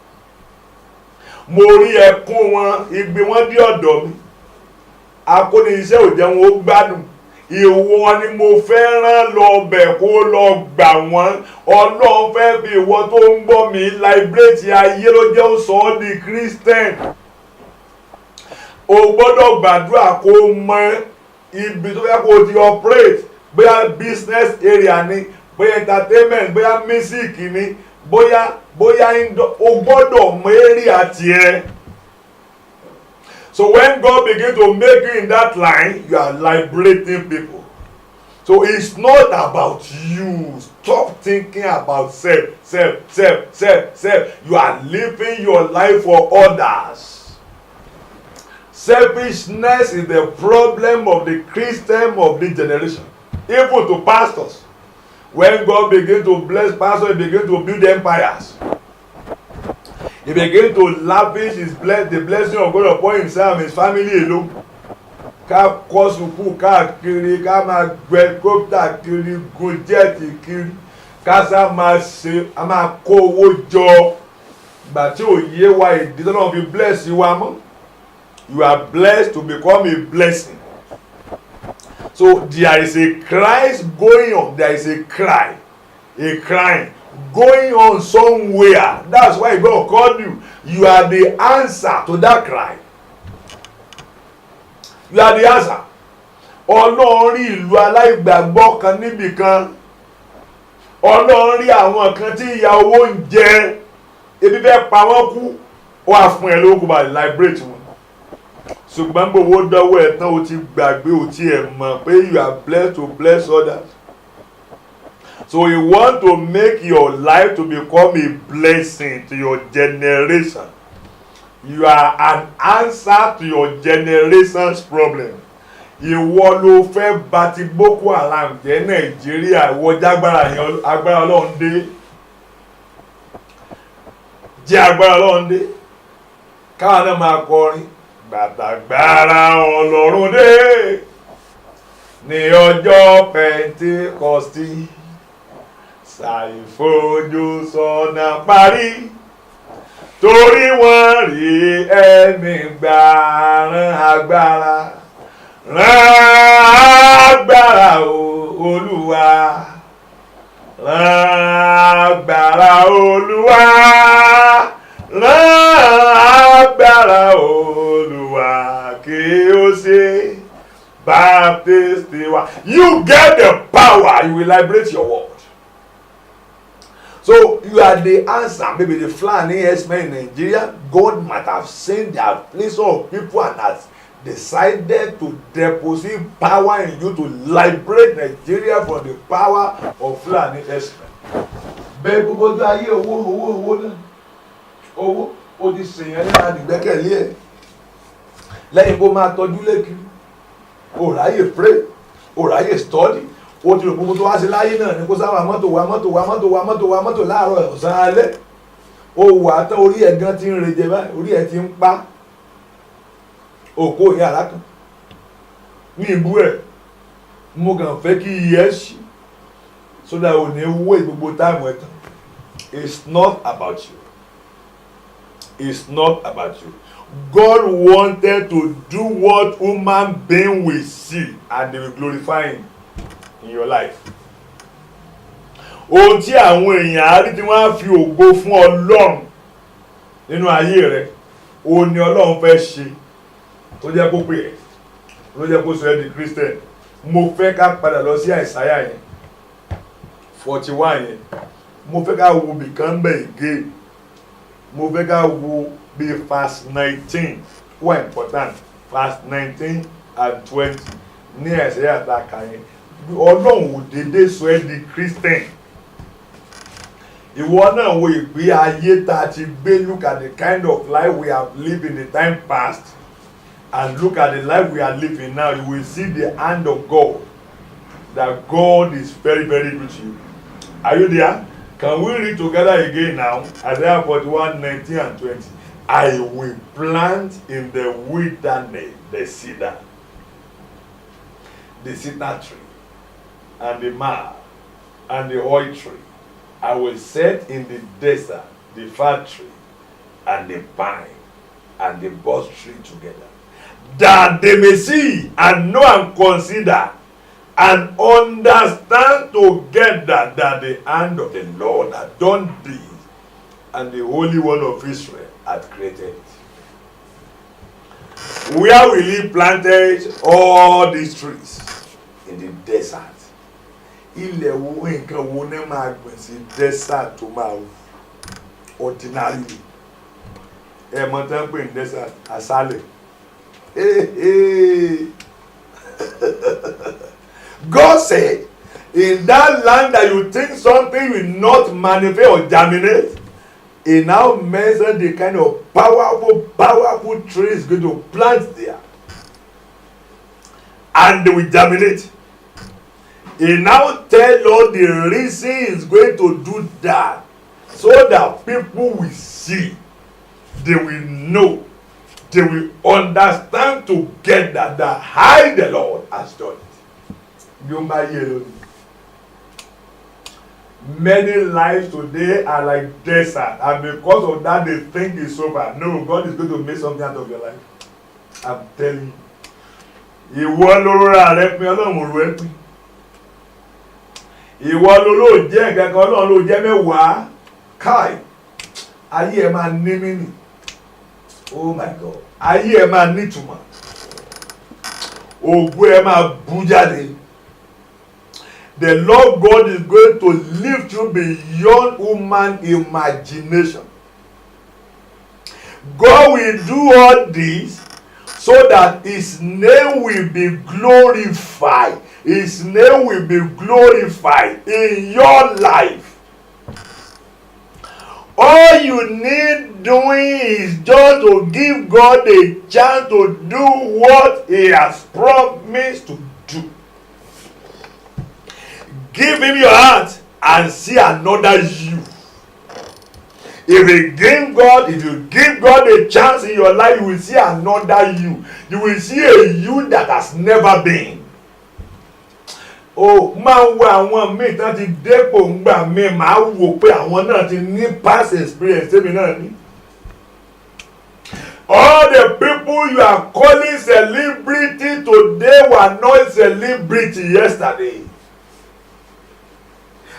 Mo rí ẹkún wọn, igbe wọn dé ọ̀dọ̀ mi. Akóni iṣẹ́ ò jẹ́ wọn ó gbádùn. Ìwọ ni mo fẹ́ rán lọ bẹ̀ kó lọ gbà wọ́n. Ọlọ́run fẹ́ bí ìwọ tó ń gbọ́ mi liberate ayé ló jẹ́ ó sọ ọ́ di Christian. O gbọ́dọ̀ gbàdúrà kó mọ ibi tó fẹ́ kó ti operate, bóyá business area ni, bóyá entertainment, bóyá music ni, bóyá o gbọ́dọ̀ mọ area tiẹ̀. So when God begins to make you in that line, you are liberating people. So it's not about you. Stop thinking about self. You are living your life for others. Selfishness is the problem of the Christian of this generation. Even to pastors. When God begins to bless pastors, He begins to build empires. He began to lavish the blessing of God upon himself and his family alone. Ká kọ́ sùkúù káàkiri, ká máa gbẹ kópítà kiri, gun jẹ́ẹ̀tì kiri, ká sá máa ṣe, a máa kó owó jọ. Ìgbà tí ò yé wa ìdí tó náà fi bless wa mọ́. You are blessed to become a blessing. So there is a cry going on. There is a cry. A crying. Going on somewhere. That's why God called you. You are the answer to that cry. You are the answer. Ọlọ́run rí ìlú aláìgbàgbọ́ kan níbì kan. Ọlọ́run rí àwọn kan tí ìyà owó ń jẹ. Ebi fẹ́ pa wọ́n kú. Ó wá fún ẹ lówó kó bá liberate wọn. Ṣùgbọ́n gbogbo dọ́wọ́ ẹ̀ tán o ti gbàgbé o ti ẹ̀ mọ̀ pé you are blessed to bless others. So you want to make your life to become a blessing to your generation. You are an answer to your generation's problem. ìwọ ló fẹ́ bà ti Boko Haram jẹ́ Nàìjíríà, ìwọ jágbára yẹn, agbára Ọlọ́run dé, jẹ́ agbára Ọlọ́run dé. Káwọn náà máa kọrin gbàtàgbára Ọlọ́run dé ní ọjọ́ Pẹ́ńtíkọ́stì, ṣàìfojú sọ́nà parí, torí wọ́n rí ẹ̀mí gbà, rán agbára, rán agbára Olúwa, rán agbára Olúwa, rán agbára Olúwa kí ó ṣe baptist wa. You get the power, you will liberate your world. So you are the answer. Maybe the Fulani herdsmen in Nigeria, God might have sent their place of people and has decided to deposit power in you to liberate Nigeria from the power of Fulani herdsmen. Bẹ́ẹ̀ gbogbo ojú ayé owó náà, owó ó ti sèyàn ní àdìgbẹ́kẹ̀lé ẹ̀. Lẹ́yìn kó máa tọ́jú lékiri, ó ráyè pray, ó ráyè study, ó ti rò gbogbo tó wá sí láyé náà ni kó sáwà mọ́tò láàárọ̀ ọ̀sán alẹ́. Ó wà tán orí ẹ̀ gan ti ń reje báyìí, orí ẹ̀ ti ń pa. Òkó ìyá alákan ní ìbú ẹ̀, mo kàn fẹ́ kí iye ṣí so that ò ní wó gbogbo táìmù ẹ̀ tán. It's not about you. It's not about you. God wanted to do what human being will see and they will glorify him in your life. Ohun tí àwọn èèyàn á rí tí wọ́n á fi ògo fún Ọlọ́run nínú ayé rẹ̀, òun ni Ọlọ́run fẹ́ ṣe tó jẹ́ kó pè ẹ́, ló jẹ́ kó sọ ẹ́ di Christian. Mo fẹ́ ká padà lọ sí Àìsáyà yẹn 41 yẹn, mo fẹ́ ká wo bìkan bẹ̀ again, mo fẹ́ ká wo bí verse 19, wọ́n important verse 19 and 20 ní Àìsáyà tá a kà yẹn. Ọlọ́run ò dédé sọ ẹ́ di Christian. Ìwọ náà wo ìgbé ayé tá a ti gbé, look at the kind of life we have lived in the time past and look at the life we are living now. You will see the hand of God, that God is very, very good to you. Are you there? Can we read together again now? Isaiah 41, 19 and 20. I will plant in the wilderness the cedar tree, and the myrrh, and the oil tree. I will set in the desert the fir tree, and the pine, and the box tree together, that they may see and know and consider and understand together that the hand of the Lord hath done this, and the Holy One of Israel hath created it. Where will he planted all these trees? In the desert. Ilẹ̀ wo nǹkan wo ní máa gbìn sí desert tó máa wù ordinarily. Ẹ mọ̀ tán pé ní desert aṣálẹ̀. God said, in that land that you think something will not manifest or germinate, he now mentioned the kind of powerful trees going to plant there. And they will germinate. He now tell us the reason he's going to do that, so that people will see, they will know, they will understand together that I, the Lord, has done it. Many lives today are like desert, and because of that they think it's over. No, God is going to make something out of your life. I'm telling you. Ìwọ ló ra rẹ pin, Ọlọ́run ro ẹ pin. Ìwọ ló jẹ́ nǹkan kan, Ọlọ́run ló jẹ́ mẹ́wàá. Kai, ayé ẹ máa ní mínì. Oh my God, ayé ẹ máa ní ìtumọ̀. Ògo ẹ máa bú jáde. The Lord God is going to lift you beyond human imagination. God will do all this so that his name will be glorified. His name will be glorified in your life. All you need doing is just to give God a chance to do what He has promised to do. Give Him your heart and see another you. If you give God a chance in your life, you will see another you. You will see a you that has never been. Oh, máa wo àwọn míì tán ti dépò ńgbà míì máa wò pé àwọn náà ti ní past experience tèmi náà ní. All the people you are calling celebrity today were not celebrity yesterday.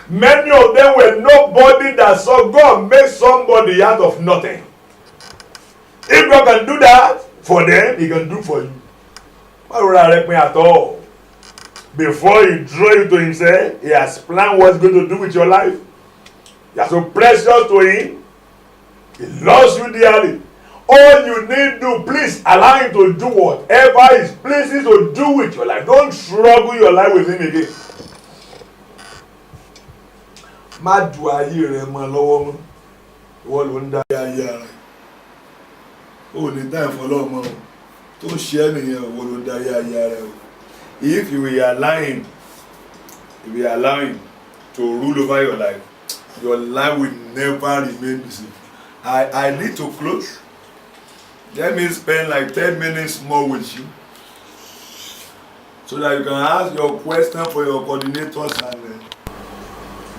Many of them were nobody that saw God make somebody out of nothing. If God can do that for them, He can do for you. Why would I reckon at all? Before He draw you to Himself, He has planned what He's going to do with your life. You are so precious to Him. He loves you dearly. All you need to do, please allow Him to do whatever is pleasing to do with your life. Don't struggle your life with Him again. Má du ayé rẹ mọ́ lọ́wọ́ mọ́. Ìwọ ló ń dá ayé rẹ. O ní time fọlọ́ mọ́ o. Tó ṣe é nìyẹn ìwọ ló ń dá ayé rẹ o. If you will allow Him, to rule over your life will never remain the same. I need to close. Let me spend like 10 minutes more with you, so that you can ask your question for your coordinators, and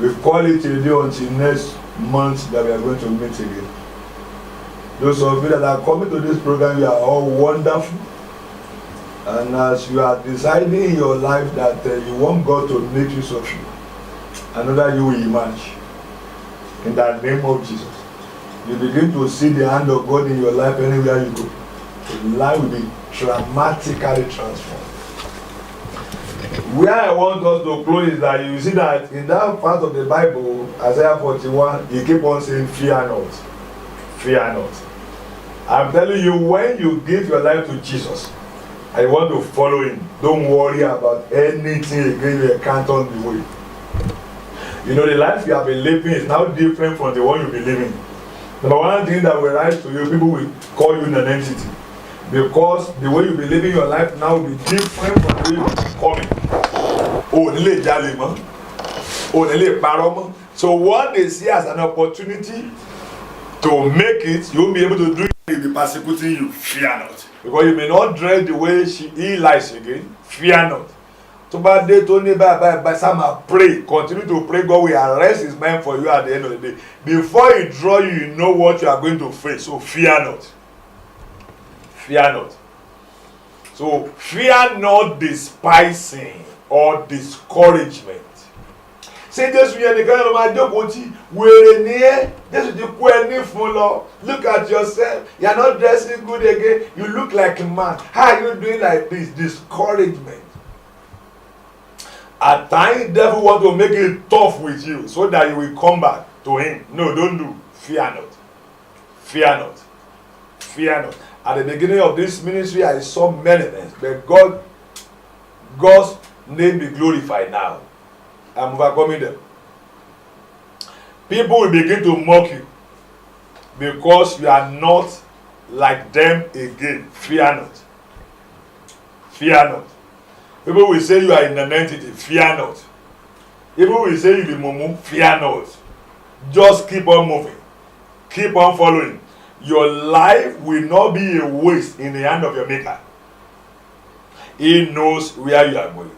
we call it a day until next month that we are going to meet again. Those of you that are coming to this program, you are all wonderful. And as you are deciding in your life that you want God to make use of you, another you will emerge. In the name of Jesus. You begin to see the hand of God in your life anywhere you go. Your life will be dramatically transformed. Where I want us to close is that you see that in that part of the Bible, Isaiah 41, He keep on saying, fear not. Fear not. I'm telling you, when you give your life to Jesus, I want to follow Him. Don't worry about anything again you encounter on the way. You know, the life you have been living is now different from the one you've been living. Number one thing that will rise to you, people will call you an entity. Because the way you've been living your life now will be different from the way you've been coming. So what they see as an opportunity to make it, you won't be able to do it. He'll be persecuting you. Fear not. Because you may not dread the way he lies again. Fear not. So bad day to by some pray. Continue to pray. God will arrest His mind for you at the end of the day. Before He draw you, you know what you are going to face. So fear not. Fear not. So fear not despising or discouragement. Say this we are the kind of my dogoti where near this is the query full. Look at yourself. You are not dressing good again. You look like a man. How are you doing like this? Discouragement. At times, the devil want to make it tough with you so that you will come back to him. No, don't do. Fear not. Fear not. Fear not. At the beginning of this ministry, I saw many things, but God's name be glorified now. I'm overcoming them. People will begin to mock you because you are not like them again. Fear not. Fear not. People will say you are in an entity. Fear not. People will say you be mumu. Fear not. Just keep on moving. Keep on following. Your life will not be a waste in the hand of your maker. He knows where you are going.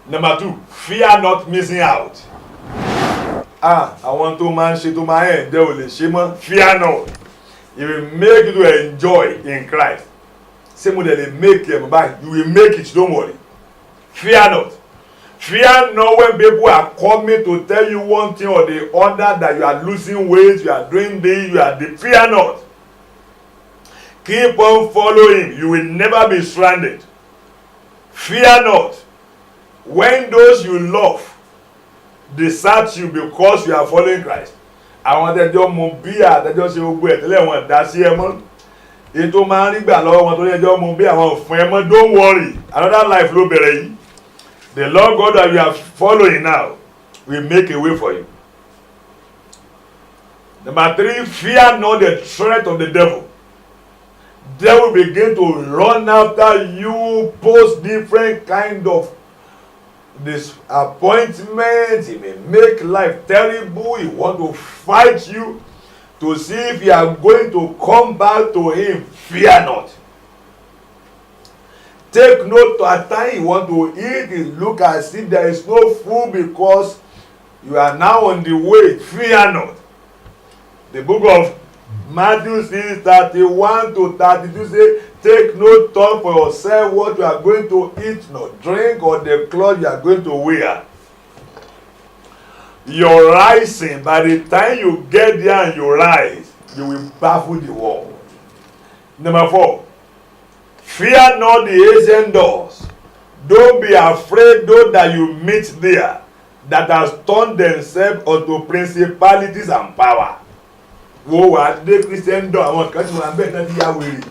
Number 2, fear not missing out. I want to man to my end. They will shame. Fear not. It will make you to enjoy in Christ. Same way they make you back. You will make it. Don't worry. Fear not. Fear not when people are coming to tell you one thing or the other, that you are losing weight, you are doing this, you are the. Fear not. Keep on following. You will never be stranded. Fear not. When those you love desert you because you are following Christ, I want that your mobile, that just your way, tell them that's here, man. Don't worry. Another life will be. The Lord God that you are following now will make a way for you. Number 3, fear not the threat of the devil. Devil begin to run after you, post different kind of disappointment. He may make life terrible. He want to fight you to see if you are going to come back to him. Fear not. Take note, at time you want to eat, it look as if there is no food because you are now on the way. Fear not. The book of Matthew 6:31 to 32 say, take no thought for yourself what you are going to eat, nor drink, or the clothes you are going to wear. Your rising, by the time you get there and you rise, you will baffle the world. Number 4, fear not the ancient doors. Don't be afraid those that you meet there, that has turned themselves unto principalities and power. Wo wà dé Christian door, àwọn kan tí wọ́n bẹ̀ náà ti yá wèrè.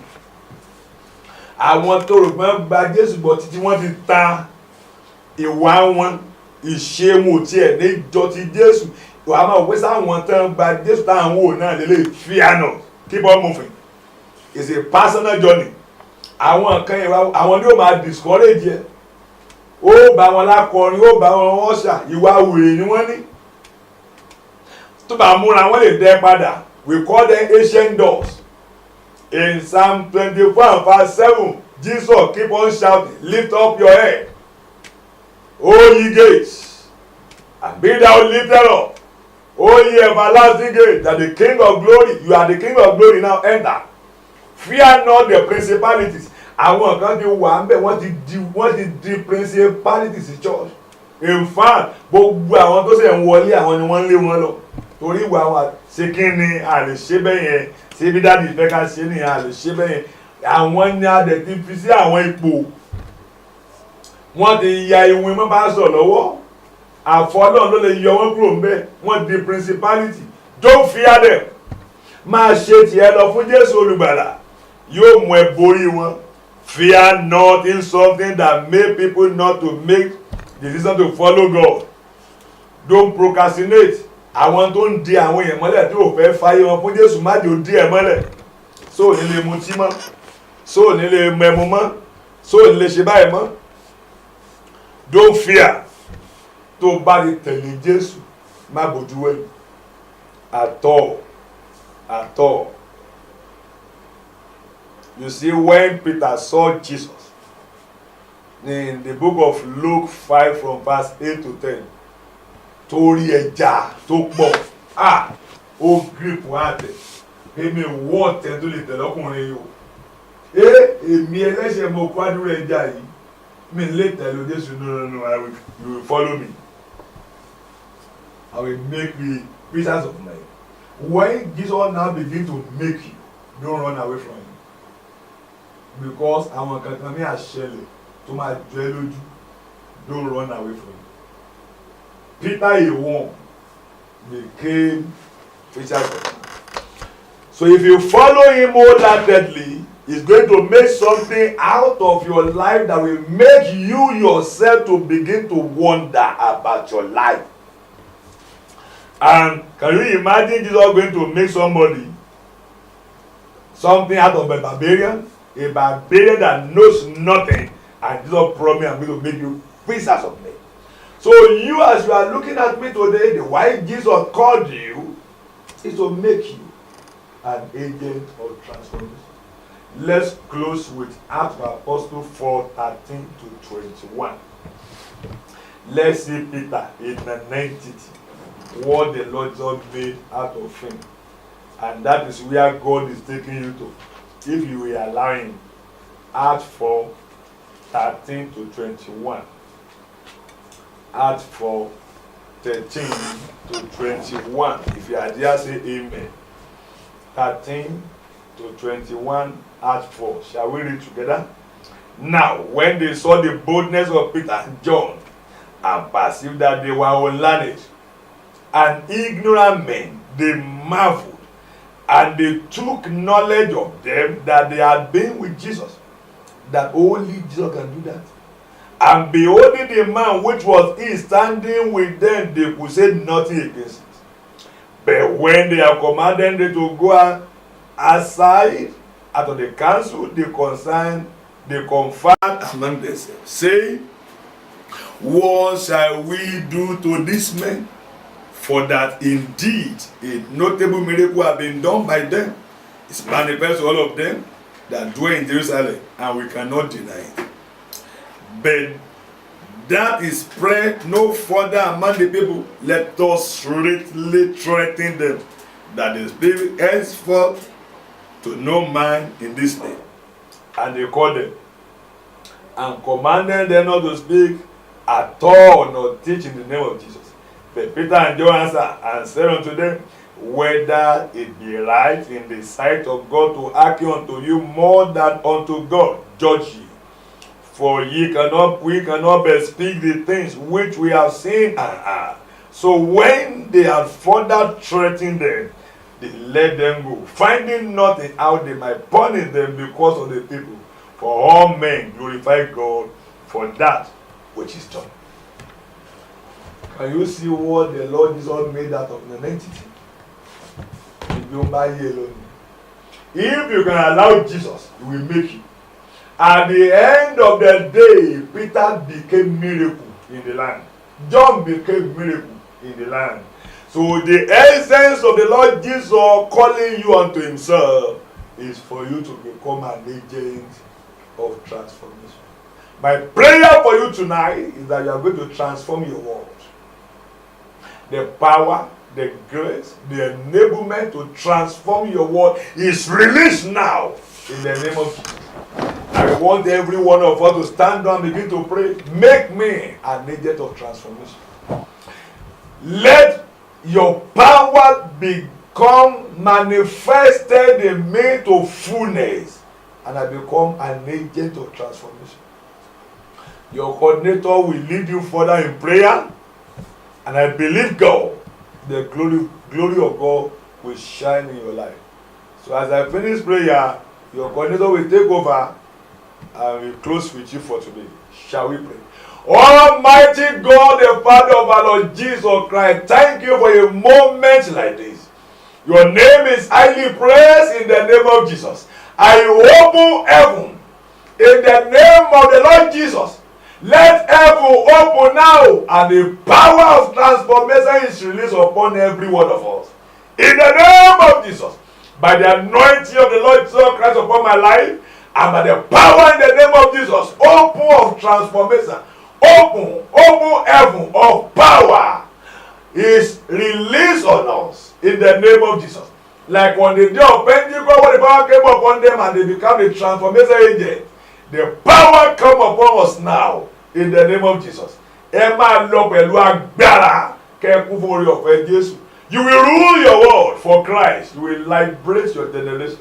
Àwọn tó rò pé wọ́n gba Jésù bọ̀ títí wọ́n ti ta ìwà wọn, ìṣe wọn tí ẹ̀ ní jọ ti Jésù. Wàá máa wí sáwọn tán gba Jésù táwọn wò náà lélẹ̀. Fear not. Keep on moving. It's a personal journey. Àwọn kan yẹn àwọn ni ó máa discourage yẹ. Ó bá wọn lákọrin, ó bá wọn ọ̀ṣà, ìwà wèrè ni wọ́n ní. Tó bá múra wọn lè dẹ́ padà. We call them ancient doors. In Psalm 24 and verse 7, Jesus keep on shouting, lift up your head, O ye gates, and be thou lifted up, O ye everlasting gates, that the King of glory, you are the King of glory, now enter. Fear not the principalities. Àwọn kan ti wà ń bẹ̀, wọ́n ti di principalities in church. In fact, gbogbo àwọn tó ṣe ń wọlé àwọn ni wọ́n lé wọn lọ. Torí ìwà wa ṣe kí ni a lè ṣe bẹ́ẹ̀ yẹn, ṣé bí dáàbì fẹ́ ká ṣe nìyẹn a lè ṣe bẹ́ẹ̀ yẹn. Àwọn ni a dẹ̀ ti fi sí àwọn ipò. Wọ́n ti ya ìwé mọ́ bá sọ̀ lọ́wọ́. Àfọlọ́run ló lè yọ wọ́n kúrò ńbẹ̀. Wọ́n di principality. Don't fear them. Máa ṣe tiẹ̀ lọ fún Jésù olùgbàlà. Yóò mú ẹ borí wọn. Fear not in something that make people not to make decision to follow God. Don't procrastinate. Àwọn tó ń di àwọn èèyàn mọ́lẹ̀ tí ò fẹ́ fáyé wọn fún Jésù má jò dí ẹ mọ́lẹ̀. So ní lè mutí mọ́. So ní lè mẹ́mu mọ́. So ní lè ṣe báyìí mọ́. Don't fear. Tó bá lè tẹ̀lé Jésù má bójú wẹ̀yìn. At all. At all. You see, when Peter saw Jesus in the book of Luke 5 from verse 8 to 10, torí ẹja tó pọ̀, ó grip wá tẹ̀, èmi wọ́n tẹ̀ tó lè tẹ̀ lọ́kùnrin yìí o. Èmi ẹlẹ́ṣẹ̀ mo kwádùn ẹja yìí, mi lè tẹ̀lé Jésù. No, you will follow me. I will make you preachers of men. When Jesus now begin to make you, don't run away from him. Because àwọn kankan ní àṣẹlẹ̀ tó máa jọ ẹ́ lójú, don't run away from him. Peter Iwon became preacher. So if you follow him wholeheartedly, he's going to make something out of your life that will make you yourself to begin to wonder about your life. And can you imagine Jesus going to make somebody something out of a barbarian that knows nothing, and Jesus promised, I'm going to make you preachers of men. So you, as you are looking at me today, the why Jesus called you is to make you an agent of transformation. Let's close with Acts of Apostles 4:13 to 21. Let's see Peter in the identity, what the Lord God made out of him. And that is where God is taking you to, if you will allow him. Acts 4:13 to 21. Acts 4:13 to 21. If you are there, say amen. 13 to 21, Acts 4. Shall we read together? Now, when they saw the boldness of Peter and John, and perceived that they were unlearned and ignorant men, they marveled, and they took knowledge of them that they had been with Jesus, that only Jesus can do that. And beholding the man which was he standing with them, they could say nothing against it. But when they are commanded to go aside out of the council, they conferred among themselves, saying, what shall we do to this man? For that indeed a notable miracle has been done by them. It's manifest to all of them that dwell in Jerusalem, and we cannot deny it. But that is spread no further among the people. Let us strictly threaten them, that they speak henceforth to no man in this name. And they called them and commanded them not to speak at all, nor teach in the name of Jesus. But Peter and John answered and said unto them, whether it be right in the sight of God to hearken unto you more than unto God, judge ye. For we cannot but speak the things which we have seen and heard. So when they had further threatened them, they let them go, finding nothing how they might punish them because of the people. For all men glorify God for that which is done. Can you see what the Lord Jesus made out of nonentity? If you can allow Jesus, he will make you. At the end of the day, Peter became miracle in the land. John became miracle in the land. So the essence of the Lord Jesus calling you unto himself is for you to become an agent of transformation. My prayer for you tonight is that you are going to transform your world. The power, the grace, the enablement to transform your world is released now in the name of Jesus. I want every one of us to stand down and begin to pray. Make me an agent of transformation. Let your power become manifested in me to fullness, and I become an agent of transformation. Your coordinator will lead you further in prayer, and I believe God, the glory of God will shine in your life. So as I finish prayer, your coordinator will take over and we'll close with you for today. Shall we pray? Almighty God, the Father of our Lord Jesus Christ, thank you for a moment like this. Your name is highly praised in the name of Jesus. I open heaven in the name of the Lord Jesus. Let heaven open now, and the power of transformation is released upon every one of us. In the name of Jesus, by the anointing of the Lord Jesus Christ upon my life, and by the power in the name of Jesus, open of transformation, open heaven of power is released on us in the name of Jesus. Like on the day of Pentecost, when the power came upon them and they became the transformation agent, the power come upon us now in the name of Jesus. You will rule your world for Christ. You will liberate your generation.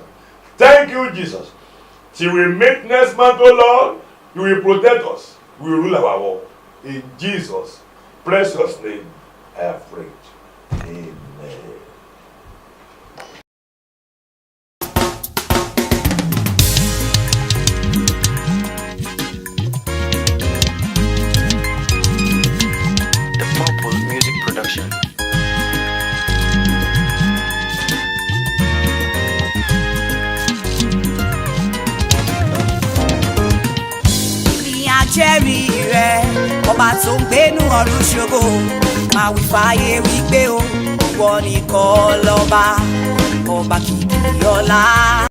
Thank you, Jesus. Till we meet next month, oh Lord, you will protect us. We will rule our world. In Jesus' precious name, I have prayed. Amen. Jẹ́rìí rẹ̀ ọba tó ń gbénú ọ̀run ṣògo máa wí fáyé wípé o ìwọ nìkan lọ́ba ọba kìkì ọlá.